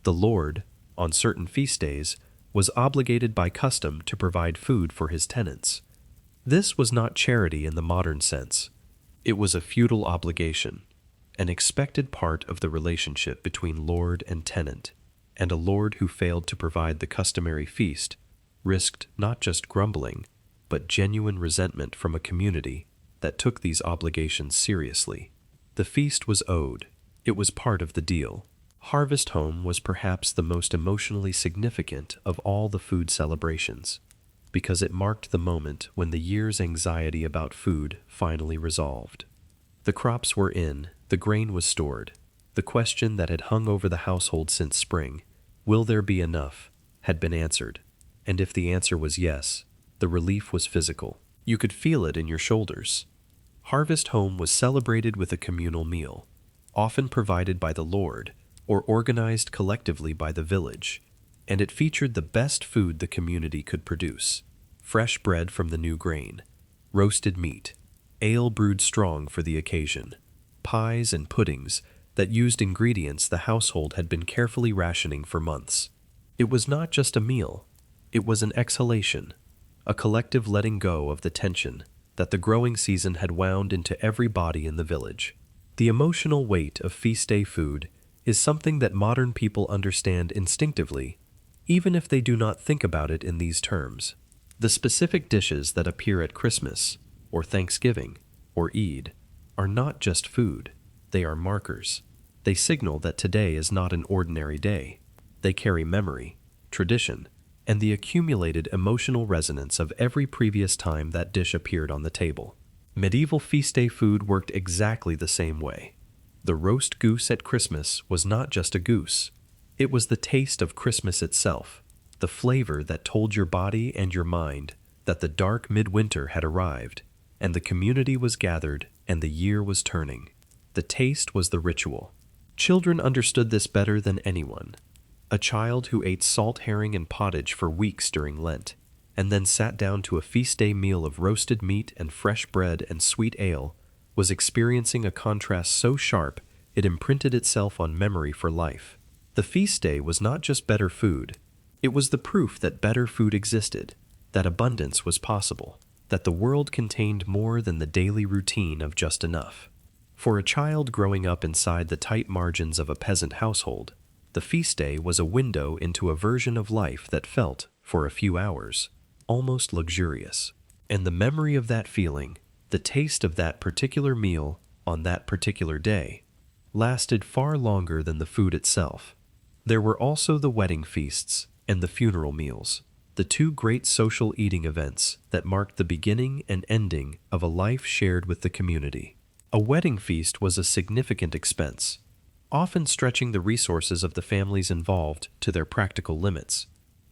The lord, on certain feast days, was obligated by custom to provide food for his tenants. This was not charity in the modern sense. It was a feudal obligation, an expected part of the relationship between lord and tenant, and a lord who failed to provide the customary feast risked not just grumbling, but genuine resentment from a community that took these obligations seriously. The feast was owed. It was part of the deal. Harvest Home was perhaps the most emotionally significant of all the food celebrations, because it marked the moment when the year's anxiety about food finally resolved. The crops were in, the grain was stored. The question that had hung over the household since spring, will there be enough, had been answered. And if the answer was yes, the relief was physical. You could feel it in your shoulders. Harvest Home was celebrated with a communal meal, often provided by the Lord or organized collectively by the village, and it featured the best food the community could produce: fresh bread from the new grain, roasted meat, ale brewed strong for the occasion, pies and puddings that used ingredients the household had been carefully rationing for months. It was not just a meal, it was an exhalation, a collective letting go of the tension that the growing season had wound into every body in the village. The emotional weight of feast day food is something that modern people understand instinctively, even if they do not think about it in these terms. The specific dishes that appear at Christmas, or Thanksgiving, or Eid, are not just food, they are markers. They signal that today is not an ordinary day. They carry memory, tradition, and the accumulated emotional resonance of every previous time that dish appeared on the table. Medieval feast day food worked exactly the same way. The roast goose at Christmas was not just a goose. It was the taste of Christmas itself, the flavor that told your body and your mind that the dark midwinter had arrived, and the community was gathered and the year was turning. The taste was the ritual. Children understood this better than anyone. A child who ate salt herring and pottage for weeks during Lent, and then sat down to a feast day meal of roasted meat and fresh bread and sweet ale, was experiencing a contrast so sharp it imprinted itself on memory for life. The feast day was not just better food, it was the proof that better food existed, that abundance was possible, that the world contained more than the daily routine of just enough. For a child growing up inside the tight margins of a peasant household, the feast day was a window into a version of life that felt, for a few hours, almost luxurious. And the memory of that feeling, the taste of that particular meal on that particular day, lasted far longer than the food itself. There were also the wedding feasts and the funeral meals, the two great social eating events that marked the beginning and ending of a life shared with the community. A wedding feast was a significant expense, often stretching the resources of the families involved to their practical limits,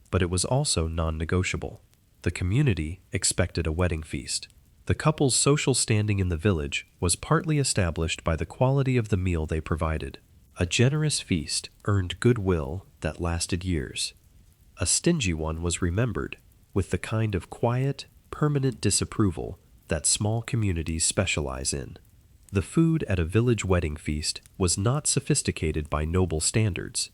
but it was also non-negotiable. The community expected a wedding feast. The couple's social standing in the village was partly established by the quality of the meal they provided. A generous feast earned goodwill that lasted years. A stingy one was remembered with the kind of quiet, permanent disapproval that small communities specialize in. The food at a village wedding feast was not sophisticated by noble standards,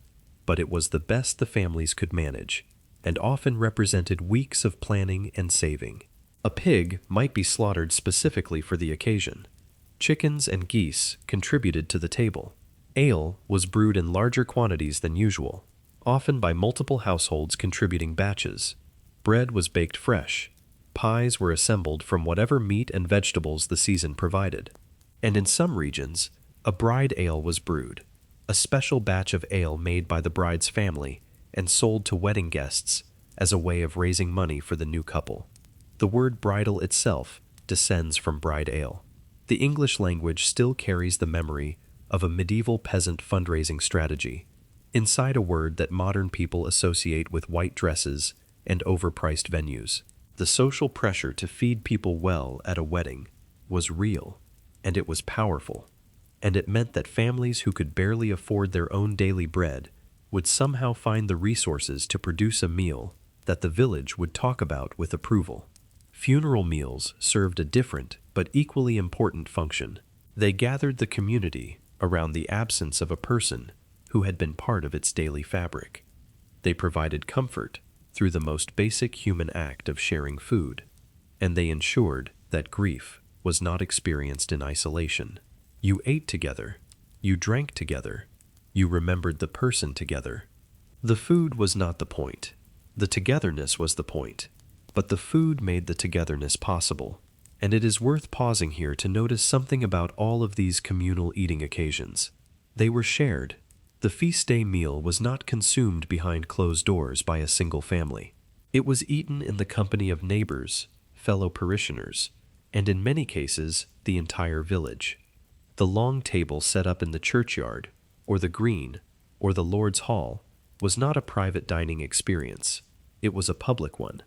but it was the best the families could manage, and often represented weeks of planning and saving. A pig might be slaughtered specifically for the occasion. Chickens and geese contributed to the table. Ale was brewed in larger quantities than usual, often by multiple households contributing batches. Bread was baked fresh. Pies were assembled from whatever meat and vegetables the season provided. And in some regions, a bride ale was brewed, a special batch of ale made by the bride's family and sold to wedding guests as a way of raising money for the new couple. The word bridal itself descends from bride ale. The English language still carries the memory of a medieval peasant fundraising strategy, inside a word that modern people associate with white dresses and overpriced venues. The social pressure to feed people well at a wedding was real, and it was powerful, and it meant that families who could barely afford their own daily bread would somehow find the resources to produce a meal that the village would talk about with approval. Funeral meals served a different but equally important function. They gathered the community around the absence of a person who had been part of its daily fabric. They provided comfort through the most basic human act of sharing food, and they ensured that grief was not experienced in isolation. You ate together, you drank together, you remembered the person together. The food was not the point. The togetherness was the point. But the food made the togetherness possible. And it is worth pausing here to notice something about all of these communal eating occasions. They were shared. The feast day meal was not consumed behind closed doors by a single family. It was eaten in the company of neighbors, fellow parishioners, and in many cases, the entire village. The long table set up in the churchyard, or the green, or the Lord's Hall, was not a private dining experience. It was a public one.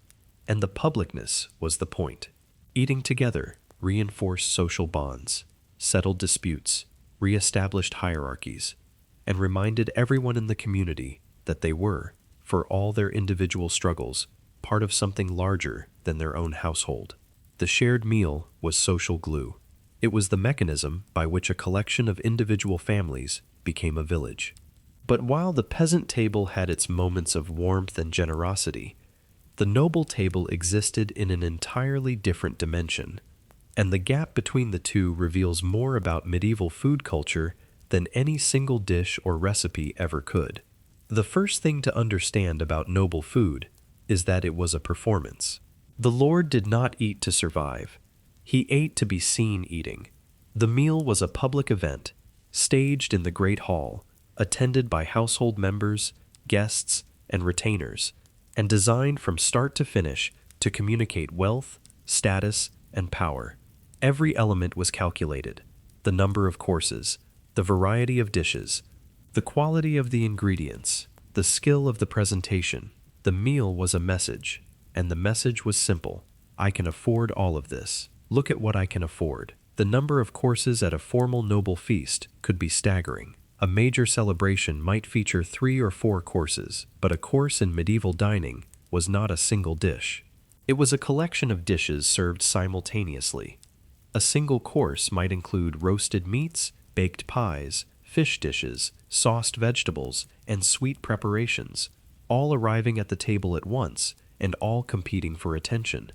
And the publicness was the point. Eating together reinforced social bonds, settled disputes, re-established hierarchies, and reminded everyone in the community that they were, for all their individual struggles, part of something larger than their own household. The shared meal was social glue. It was the mechanism by which a collection of individual families became a village. But while the peasant table had its moments of warmth and generosity, the noble table existed in an entirely different dimension, and the gap between the two reveals more about medieval food culture than any single dish or recipe ever could. The first thing to understand about noble food is that it was a performance. The Lord did not eat to survive. He ate to be seen eating. The meal was a public event, staged in the great hall, attended by household members, guests, and retainers, and designed from start to finish to communicate wealth, status, and power. Every element was calculated: the number of courses, the variety of dishes, the quality of the ingredients, the skill of the presentation. The meal was a message, and the message was simple: I can afford all of this. Look at what I can afford. The number of courses at a formal noble feast could be staggering. A major celebration might feature 3 or 4 courses, but a course in medieval dining was not a single dish. It was a collection of dishes served simultaneously. A single course might include roasted meats, baked pies, fish dishes, sauced vegetables, and sweet preparations, all arriving at the table at once and all competing for attention.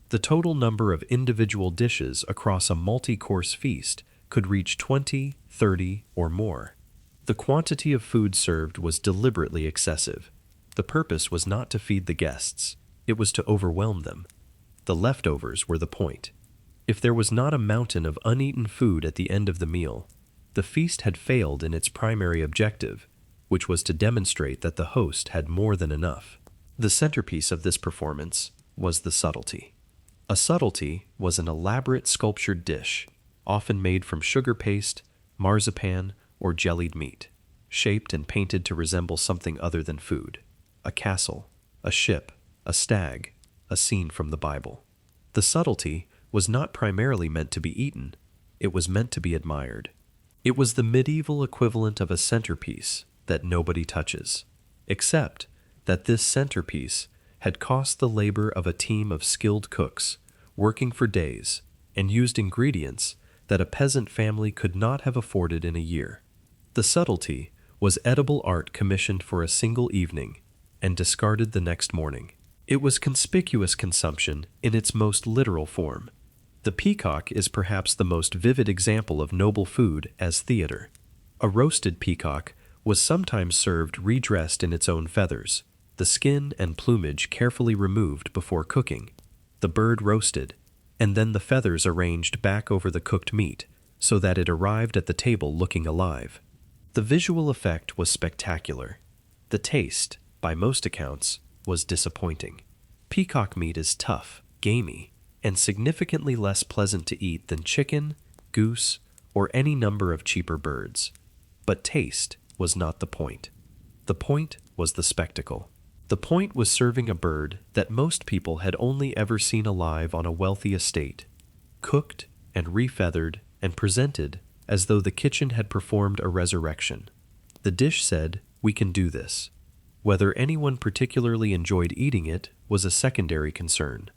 The total number of individual dishes across a multi-course feast could reach 20, 30, or more. The quantity of food served was deliberately excessive. The purpose was not to feed the guests. It was to overwhelm them. The leftovers were the point. If there was not a mountain of uneaten food at the end of the meal, the feast had failed in its primary objective, which was to demonstrate that the host had more than enough. The centerpiece of this performance was the subtlety. A subtlety was an elaborate sculptured dish, often made from sugar paste, marzipan, or jellied meat, shaped and painted to resemble something other than food: a castle, a ship, a stag, a scene from the Bible. The subtlety was not primarily meant to be eaten, it was meant to be admired. It was the medieval equivalent of a centerpiece that nobody touches, except that this centerpiece had cost the labor of a team of skilled cooks, working for days, and used ingredients that a peasant family could not have afforded in a year. The subtlety was edible art commissioned for a single evening and discarded the next morning. It was conspicuous consumption in its most literal form. The peacock is perhaps the most vivid example of noble food as theater. A roasted peacock was sometimes served redressed in its own feathers, the skin and plumage carefully removed before cooking, the bird roasted, and then the feathers arranged back over the cooked meat so that it arrived at the table looking alive. The visual effect was spectacular. The taste, by most accounts, was disappointing. Peacock meat is tough, gamey, and significantly less pleasant to eat than chicken, goose, or any number of cheaper birds. But taste was not the point. The point was the spectacle. The point was serving a bird that most people had only ever seen alive on a wealthy estate, cooked and refeathered and presented as though the kitchen had performed a resurrection. The dish said, "We can do this." Whether anyone particularly enjoyed eating it was a secondary concern.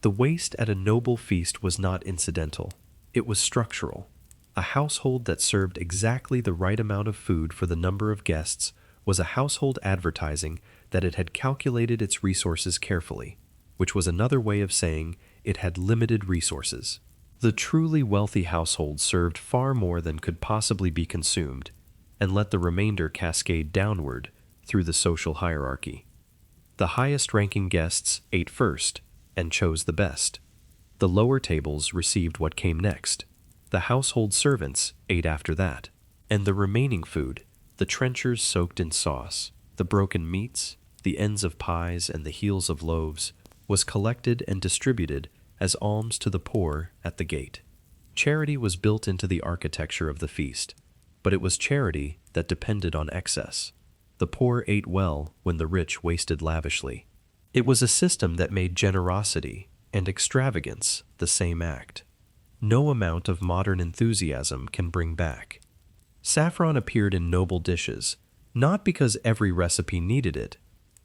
The waste at a noble feast was not incidental. It was structural. A household that served exactly the right amount of food for the number of guests was a household advertising that it had calculated its resources carefully, which was another way of saying it had limited resources. The truly wealthy household served far more than could possibly be consumed, and let the remainder cascade downward through the social hierarchy. The highest-ranking guests ate first and chose the best. The lower tables received what came next. The household servants ate after that. And the remaining food, the trenchers soaked in sauce, the broken meats, the ends of pies and the heels of loaves, was collected and distributed as alms to the poor at the gate. Charity was built into the architecture of the feast, but it was charity that depended on excess. The poor ate well when the rich wasted lavishly. It was a system that made generosity and extravagance the same act. No amount of modern enthusiasm can bring back. Saffron appeared in noble dishes, not because every recipe needed it,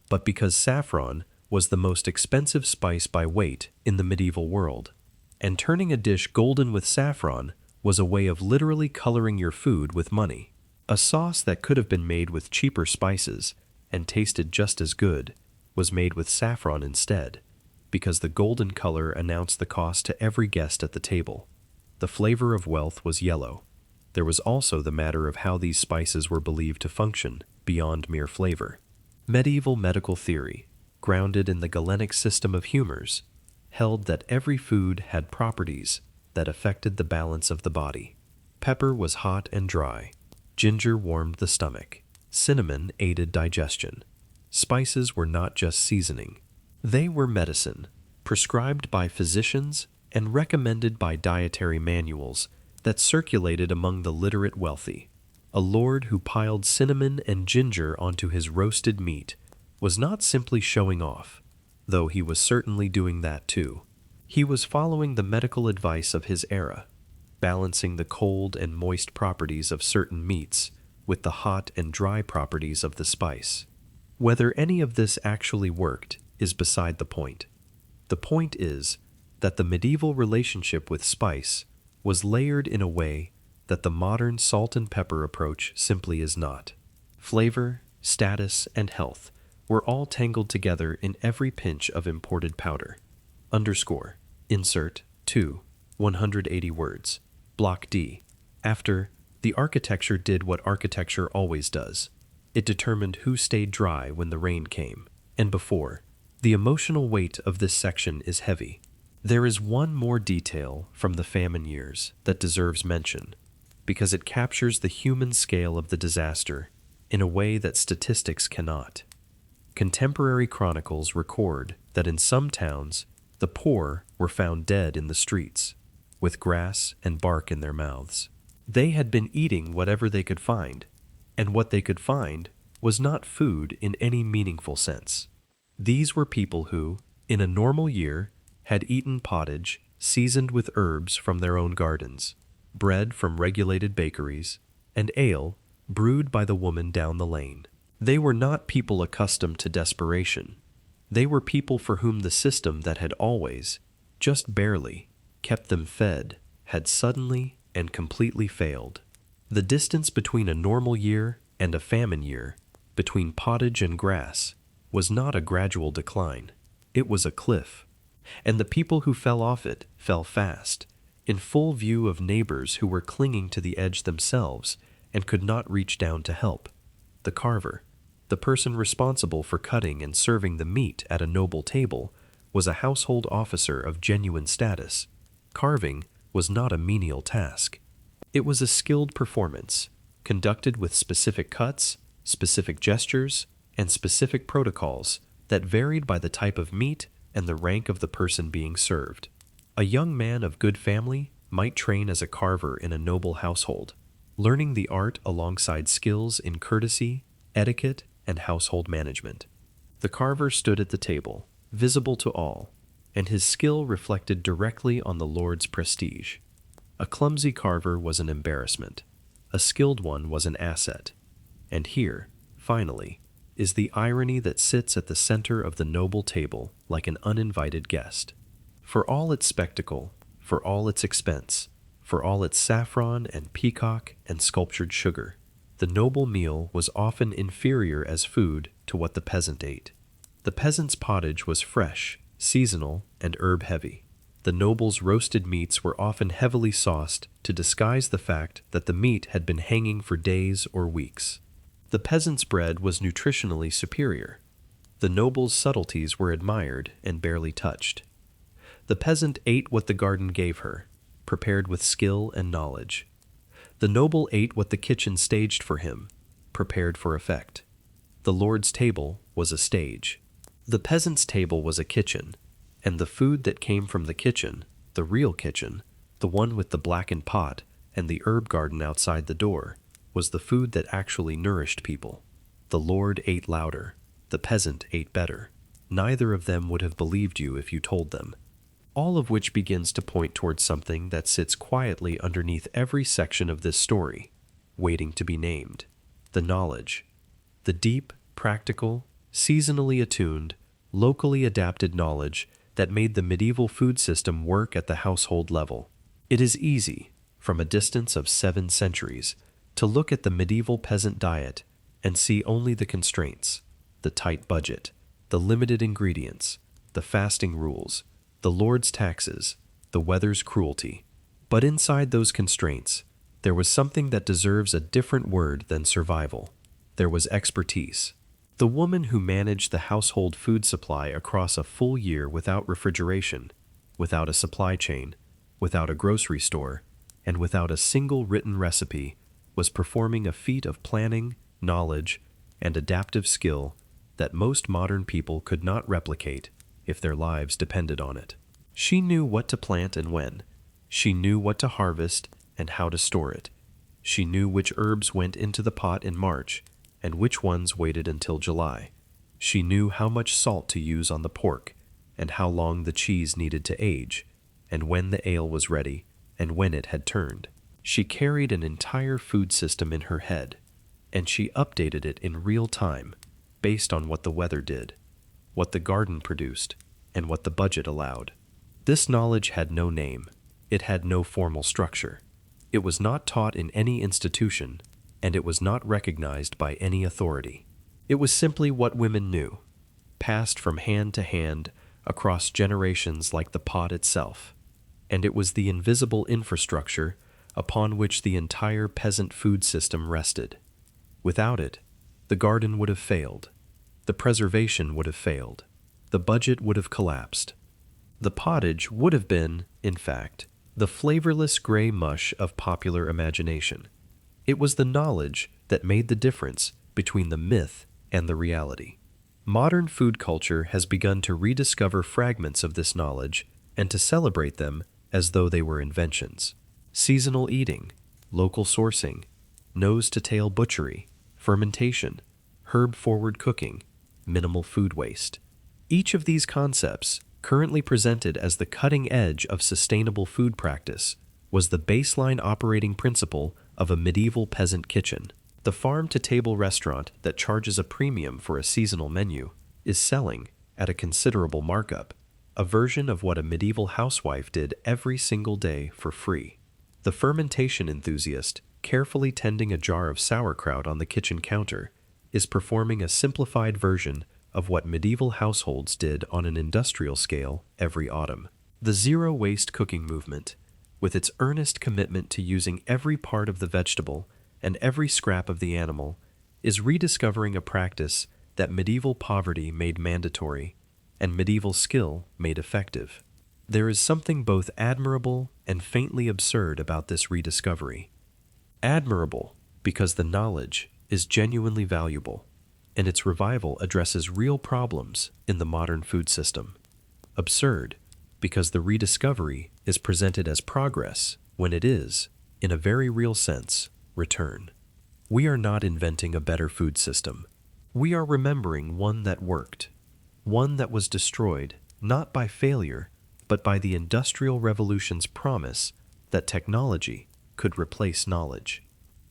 but because saffron was the most expensive spice by weight in the medieval world. And turning a dish golden with saffron was a way of literally coloring your food with money. A sauce that could have been made with cheaper spices and tasted just as good was made with saffron instead, because the golden color announced the cost to every guest at the table. The flavor of wealth was yellow. There was also the matter of how these spices were believed to function beyond mere flavor. Medieval medical theory, grounded in the Galenic system of humors, held that every food had properties that affected the balance of the body. Pepper was hot and dry. Ginger warmed the stomach. Cinnamon aided digestion. Spices were not just seasoning. They were medicine, prescribed by physicians and recommended by dietary manuals that circulated among the literate wealthy. A lord who piled cinnamon and ginger onto his roasted meat was not simply showing off, though he was certainly doing that too. He was following the medical advice of his era, balancing the cold and moist properties of certain meats with the hot and dry properties of the spice. Whether any of this actually worked is beside the point. The point is that the medieval relationship with spice was layered in a way that the modern salt and pepper approach simply is not. Flavor, status, and health were all tangled together in every pinch of imported powder. Insert 2, 180 words. Block D. After, the architecture did what architecture always does. It determined who stayed dry when the rain came. And before, the emotional weight of this section is heavy. There is one more detail from the famine years that deserves mention, because it captures the human scale of the disaster in a way that statistics cannot. Contemporary chronicles record that in some towns, the poor were found dead in the streets, with grass and bark in their mouths. They had been eating whatever they could find, and what they could find was not food in any meaningful sense. These were people who, in a normal year, had eaten pottage seasoned with herbs from their own gardens, bread from regulated bakeries, and ale brewed by the woman down the lane. They were not people accustomed to desperation. They were people for whom the system that had always, just barely, kept them fed had suddenly and completely failed. The distance between a normal year and a famine year, between pottage and grass, was not a gradual decline. It was a cliff. And the people who fell off it fell fast, in full view of neighbors who were clinging to the edge themselves and could not reach down to help. The carver, the person responsible for cutting and serving the meat at a noble table, was a household officer of genuine status. Carving was not a menial task. It was a skilled performance, conducted with specific cuts, specific gestures, and specific protocols that varied by the type of meat and the rank of the person being served. A young man of good family might train as a carver in a noble household, learning the art alongside skills in courtesy, etiquette, and household management. The carver stood at the table, visible to all, and his skill reflected directly on the lord's prestige. A clumsy carver was an embarrassment. A skilled one was an asset. And here, finally, is the irony that sits at the center of the noble table like an uninvited guest. For all its spectacle, for all its expense, for all its saffron and peacock and sculptured sugar, the noble meal was often inferior as food to what the peasant ate. The peasant's pottage was fresh, seasonal, and herb-heavy. The noble's roasted meats were often heavily sauced to disguise the fact that the meat had been hanging for days or weeks. The peasant's bread was nutritionally superior. The noble's subtleties were admired and barely touched. The peasant ate what the garden gave her, prepared with skill and knowledge. The noble ate what the kitchen staged for him, prepared for effect. The Lord's table was a stage. The peasant's table was a kitchen, and the food that came from the kitchen, the real kitchen, the one with the blackened pot and the herb garden outside the door, was the food that actually nourished people. The Lord ate louder. The peasant ate better. Neither of them would have believed you if you told them. All of which begins to point towards something that sits quietly underneath every section of this story, waiting to be named. The knowledge. The deep, practical, seasonally attuned, locally adapted knowledge that made the medieval food system work at the household level. It is easy, from a distance of 7 centuries, to look at the medieval peasant diet and see only the constraints, the tight budget, the limited ingredients, the fasting rules, the Lord's taxes, the weather's cruelty. But inside those constraints, there was something that deserves a different word than survival. There was expertise. The woman who managed the household food supply across a full year without refrigeration, without a supply chain, without a grocery store, and without a single written recipe, was performing a feat of planning, knowledge, and adaptive skill that most modern people could not replicate if their lives depended on it. She knew what to plant and when. She knew what to harvest and how to store it. She knew which herbs went into the pot in March and which ones waited until July. She knew how much salt to use on the pork and how long the cheese needed to age, and when the ale was ready and when it had turned. She carried an entire food system in her head, and she updated it in real time based on what the weather did, what the garden produced, and what the budget allowed. This knowledge had no name. It had no formal structure. It was not taught in any institution, and it was not recognized by any authority. It was simply what women knew, passed from hand to hand across generations like the pot itself, and it was the invisible infrastructure upon which the entire peasant food system rested. Without it, the garden would have failed, the preservation would have failed, the budget would have collapsed. The pottage would have been, in fact, the flavourless gray mush of popular imagination. It was the knowledge that made the difference between the myth and the reality. Modern food culture has begun to rediscover fragments of this knowledge and to celebrate them as though they were inventions. Seasonal eating, local sourcing, nose-to-tail butchery, fermentation, herb-forward cooking, minimal food waste. Each of these concepts, currently presented as the cutting edge of sustainable food practice, was the baseline operating principle of a medieval peasant kitchen. The farm-to-table restaurant that charges a premium for a seasonal menu is selling, at a considerable markup, a version of what a medieval housewife did every single day for free. The fermentation enthusiast, carefully tending a jar of sauerkraut on the kitchen counter, is performing a simplified version of what medieval households did on an industrial scale every autumn. The zero-waste cooking movement, with its earnest commitment to using every part of the vegetable and every scrap of the animal, is rediscovering a practice that medieval poverty made mandatory and medieval skill made effective. There is something both admirable and faintly absurd about this rediscovery. Admirable because the knowledge is genuinely valuable, and its revival addresses real problems in the modern food system. Absurd because the rediscovery is presented as progress when it is, in a very real sense, return. We are not inventing a better food system. We are remembering one that worked, one that was destroyed not by failure, but by the Industrial Revolution's promise that technology could replace knowledge.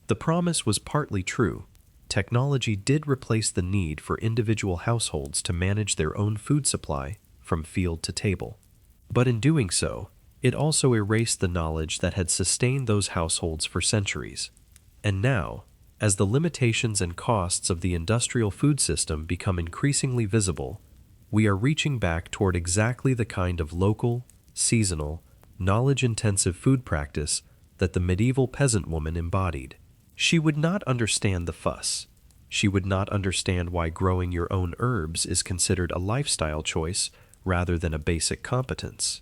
The promise was partly true. Technology did replace the need for individual households to manage their own food supply from field to table. But in doing so, it also erased the knowledge that had sustained those households for centuries. And now, as the limitations and costs of the industrial food system become increasingly visible, we are reaching back toward exactly the kind of local, seasonal, knowledge-intensive food practice that the medieval peasant woman embodied. She would not understand the fuss. She would not understand why growing your own herbs is considered a lifestyle choice rather than a basic competence.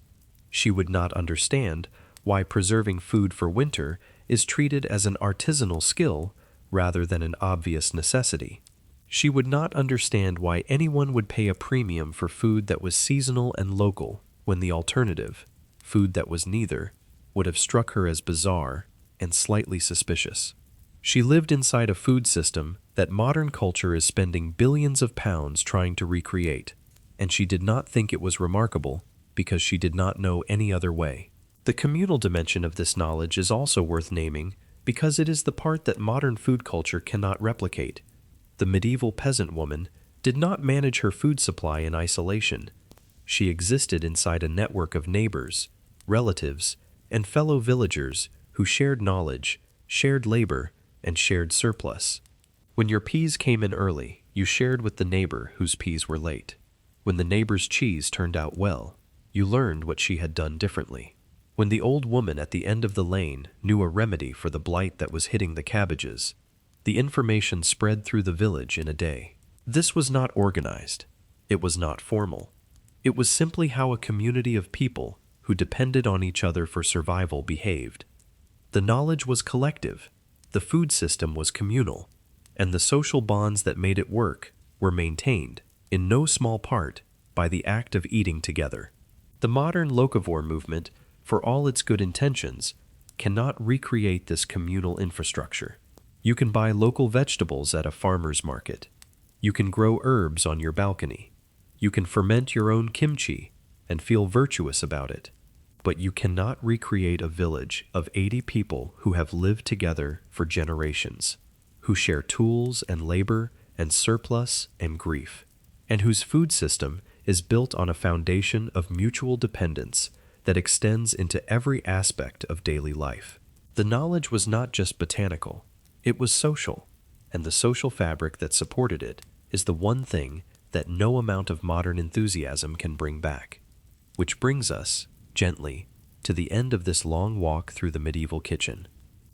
She would not understand why preserving food for winter is treated as an artisanal skill rather than an obvious necessity. She would not understand why anyone would pay a premium for food that was seasonal and local when the alternative, food that was neither, would have struck her as bizarre and slightly suspicious. She lived inside a food system that modern culture is spending billions of pounds trying to recreate, and she did not think it was remarkable because she did not know any other way. The communal dimension of this knowledge is also worth naming because it is the part that modern food culture cannot replicate. The medieval peasant woman did not manage her food supply in isolation. She existed inside a network of neighbors, relatives, and fellow villagers who shared knowledge, shared labor, and shared surplus. When your peas came in early, you shared with the neighbor whose peas were late. When the neighbor's cheese turned out well, you learned what she had done differently. When the old woman at the end of the lane knew a remedy for the blight that was hitting the cabbages, the information spread through the village in a day. This was not organized. It was not formal. It was simply how a community of people who depended on each other for survival behaved. The knowledge was collective, the food system was communal, and the social bonds that made it work were maintained, in no small part, by the act of eating together. The modern locavore movement, for all its good intentions, cannot recreate this communal infrastructure. You can buy local vegetables at a farmer's market. You can grow herbs on your balcony. You can ferment your own kimchi and feel virtuous about it. But you cannot recreate a village of 80 people who have lived together for generations, who share tools and labor and surplus and grief, and whose food system is built on a foundation of mutual dependence that extends into every aspect of daily life. The knowledge was not just botanical, it was social, and the social fabric that supported it is the one thing that no amount of modern enthusiasm can bring back. Which brings us, gently, to the end of this long walk through the medieval kitchen.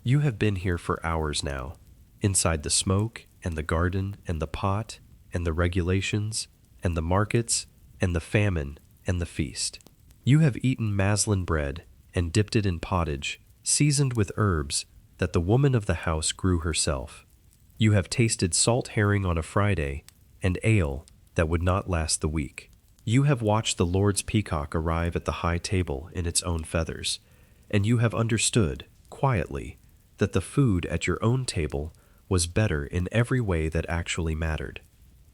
You have been here for hours now, inside the smoke and the garden and the pot and the regulations and the markets and the famine and the feast. You have eaten maslin bread and dipped it in pottage, seasoned with herbs that the woman of the house grew herself. You have tasted salt herring on a Friday and ale that would not last the week. You have watched the Lord's peacock arrive at the high table in its own feathers, and you have understood, quietly, that the food at your own table was better in every way that actually mattered.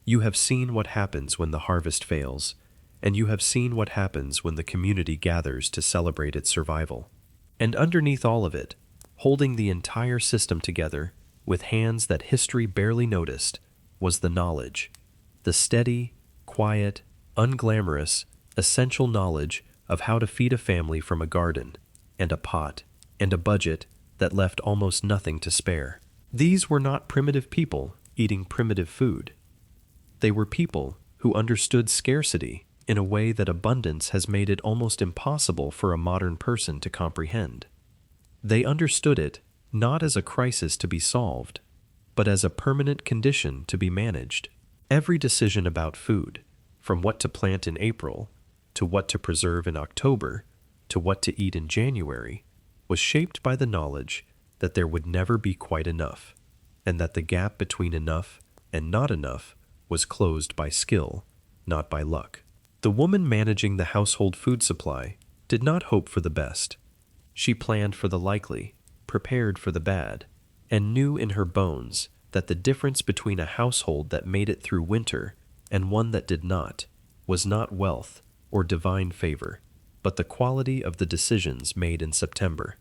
You have seen what happens when the harvest fails, and you have seen what happens when the community gathers to celebrate its survival. And underneath all of it, holding the entire system together, with hands that history barely noticed, was the knowledge, the steady, quiet, unglamorous, essential knowledge of how to feed a family from a garden, and a pot, and a budget that left almost nothing to spare. These were not primitive people eating primitive food. They were people who understood scarcity in a way that abundance has made it almost impossible for a modern person to comprehend. They understood it not as a crisis to be solved, but as a permanent condition to be managed. Every decision about food, from what to plant in April, to what to preserve in October, to what to eat in January, was shaped by the knowledge that there would never be quite enough, and that the gap between enough and not enough was closed by skill, not by luck. The woman managing the household food supply did not hope for the best. She planned for the likely, prepared for the bad, and knew in her bones that the difference between a household that made it through winter and one that did not was not wealth or divine favor, but the quality of the decisions made in September.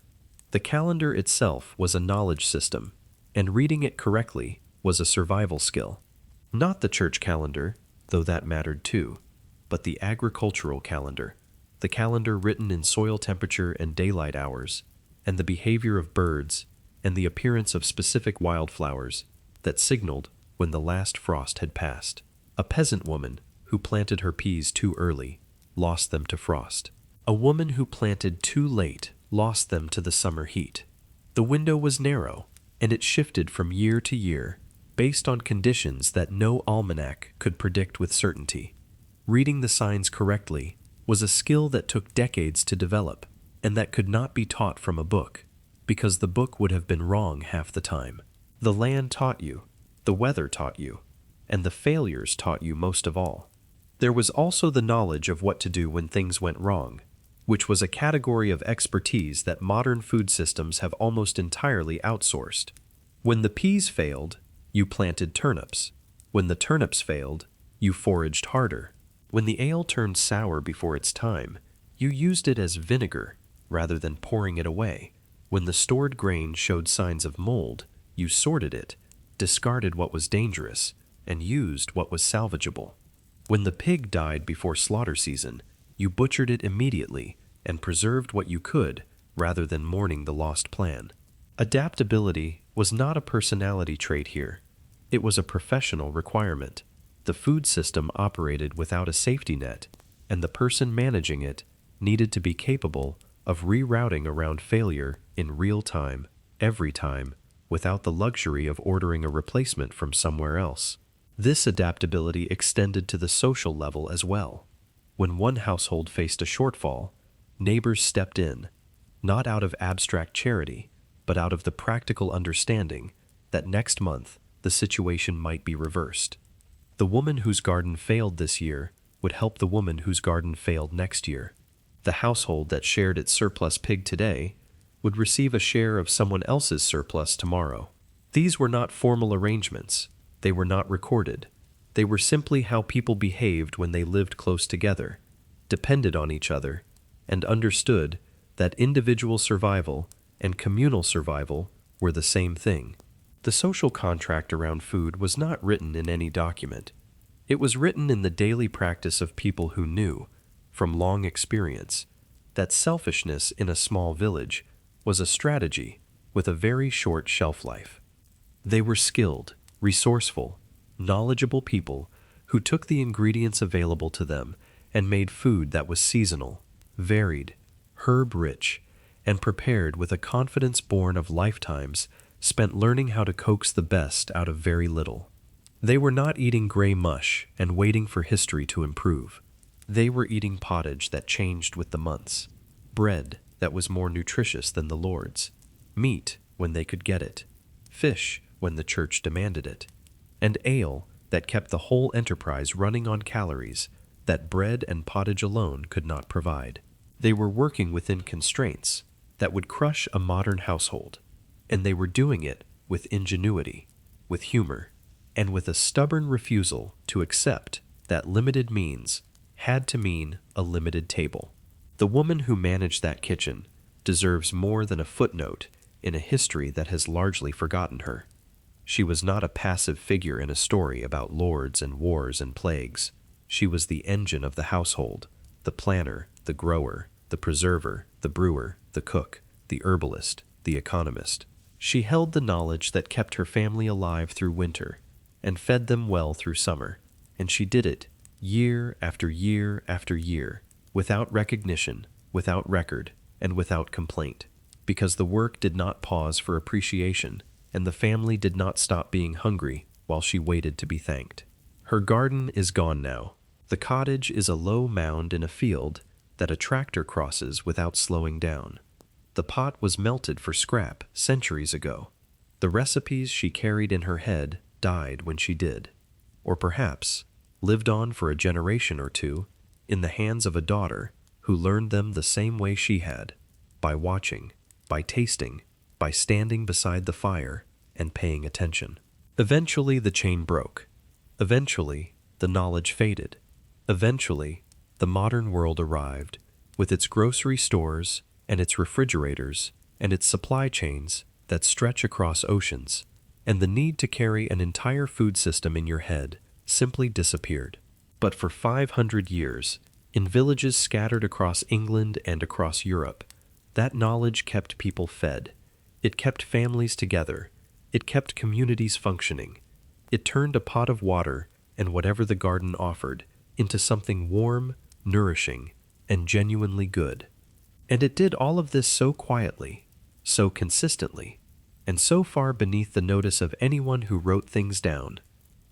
The calendar itself was a knowledge system, and reading it correctly was a survival skill. Not the church calendar, though that mattered too, but the agricultural calendar, the calendar written in soil temperature and daylight hours, and the behavior of birds, and the appearance of specific wildflowers that signaled when the last frost had passed. A peasant woman who planted her peas too early lost them to frost. A woman who planted too late lost them to the summer heat. The window was narrow, and it shifted from year to year, based on conditions that no almanac could predict with certainty. Reading the signs correctly was a skill that took decades to develop, and that could not be taught from a book, because the book would have been wrong half the time. The land taught you, the weather taught you, and the failures taught you most of all. There was also the knowledge of what to do when things went wrong, which was a category of expertise that modern food systems have almost entirely outsourced. When the peas failed, you planted turnips. When the turnips failed, you foraged harder. When the ale turned sour before its time, you used it as vinegar rather than pouring it away. When the stored grain showed signs of mold, you sorted it, discarded what was dangerous, and used what was salvageable. When the pig died before slaughter season, you butchered it immediately and preserved what you could rather than mourning the lost plan. Adaptability was not a personality trait here. It was a professional requirement. The food system operated without a safety net, and the person managing it needed to be capable of rerouting around failure in real time, every time, without the luxury of ordering a replacement from somewhere else. This adaptability extended to the social level as well. When one household faced a shortfall, neighbors stepped in, not out of abstract charity, but out of the practical understanding that next month the situation might be reversed. The woman whose garden failed this year would help the woman whose garden failed next year. The household that shared its surplus pig today would receive a share of someone else's surplus tomorrow. These were not formal arrangements. They were not recorded. They were simply how people behaved when they lived close together, depended on each other, and understood that individual survival and communal survival were the same thing. The social contract around food was not written in any document. It was written in the daily practice of people who knew, from long experience, that selfishness in a small village was a strategy with a very short shelf life. They were skilled, resourceful, knowledgeable people who took the ingredients available to them and made food that was seasonal, varied, herb-rich, and prepared with a confidence born of lifetimes spent learning how to coax the best out of very little. They were not eating gray mush and waiting for history to improve. They were eating pottage that changed with the months, bread that was more nutritious than the Lord's, meat when they could get it, fish when the church demanded it, and ale that kept the whole enterprise running on calories that bread and pottage alone could not provide. They were working within constraints that would crush a modern household, and they were doing it with ingenuity, with humor, and with a stubborn refusal to accept that limited means had to mean a limited table. The woman who managed that kitchen deserves more than a footnote in a history that has largely forgotten her. She was not a passive figure in a story about lords and wars and plagues. She was the engine of the household, the planner, the grower, the preserver, the brewer, the cook, the herbalist, the economist. She held the knowledge that kept her family alive through winter and fed them well through summer, and she did it year after year after year, without recognition, without record, and without complaint, because the work did not pause for appreciation, and the family did not stop being hungry while she waited to be thanked. Her garden is gone now. The cottage is a low mound in a field that a tractor crosses without slowing down. The pot was melted for scrap centuries ago. The recipes she carried in her head died when she did, or perhaps lived on for a generation or two in the hands of a daughter who learned them the same way she had, by watching, by tasting, by standing beside the fire and paying attention. Eventually the chain broke. Eventually the knowledge faded. Eventually the modern world arrived with its grocery stores and its refrigerators and its supply chains that stretch across oceans, and the need to carry an entire food system in your head simply disappeared. But for 500 years, in villages scattered across England and across Europe, that knowledge kept people fed. It kept families together. It kept communities functioning. It turned a pot of water and whatever the garden offered into something warm, nourishing, and genuinely good. And it did all of this so quietly, so consistently, and so far beneath the notice of anyone who wrote things down,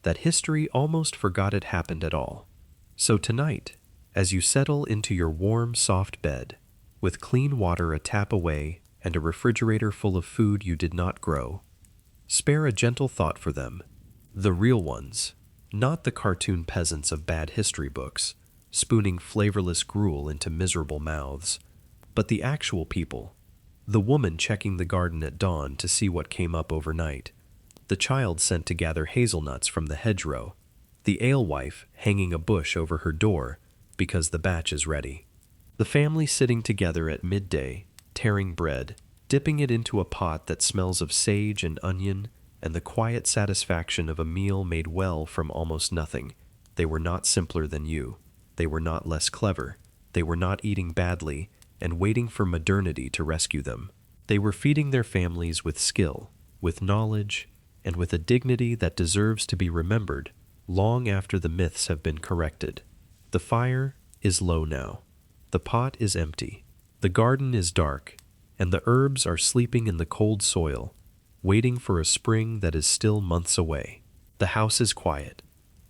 that history almost forgot it happened at all. So tonight, as you settle into your warm, soft bed, with clean water a tap away and a refrigerator full of food you did not grow, spare a gentle thought for them, the real ones, not the cartoon peasants of bad history books, spooning flavorless gruel into miserable mouths, but the actual people, the woman checking the garden at dawn to see what came up overnight, the child sent to gather hazelnuts from the hedgerow, the alewife hanging a bush over her door because the batch is ready, the family sitting together at midday, tearing bread, dipping it into a pot that smells of sage and onion, and the quiet satisfaction of a meal made well from almost nothing. They were not simpler than you. They were not less clever. They were not eating badly and waiting for modernity to rescue them. They were feeding their families with skill, with knowledge, and with a dignity that deserves to be remembered long after the myths have been corrected. The fire is low now. The pot is empty. The garden is dark, and the herbs are sleeping in the cold soil, waiting for a spring that is still months away. The house is quiet.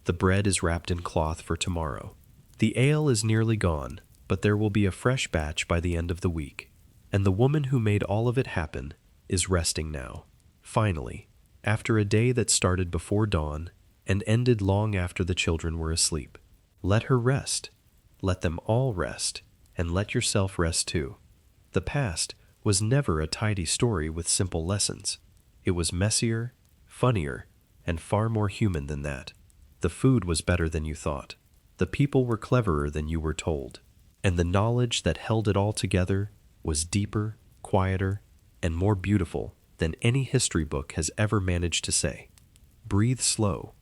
The bread is wrapped in cloth for tomorrow. The ale is nearly gone, but there will be a fresh batch by the end of the week, and the woman who made all of it happen is resting now. Finally, after a day that started before dawn and ended long after the children were asleep. Let her rest. Let them all rest, and let yourself rest too. The past was never a tidy story with simple lessons. It was messier, funnier, and far more human than that. The food was better than you thought. The people were cleverer than you were told. And the knowledge that held it all together was deeper, quieter, and more beautiful than any history book has ever managed to say. Breathe slow.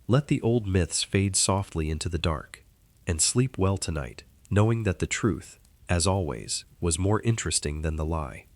Let the old myths fade softly into the dark, and sleep well tonight, knowing that the truth, as always, was more interesting than the lie.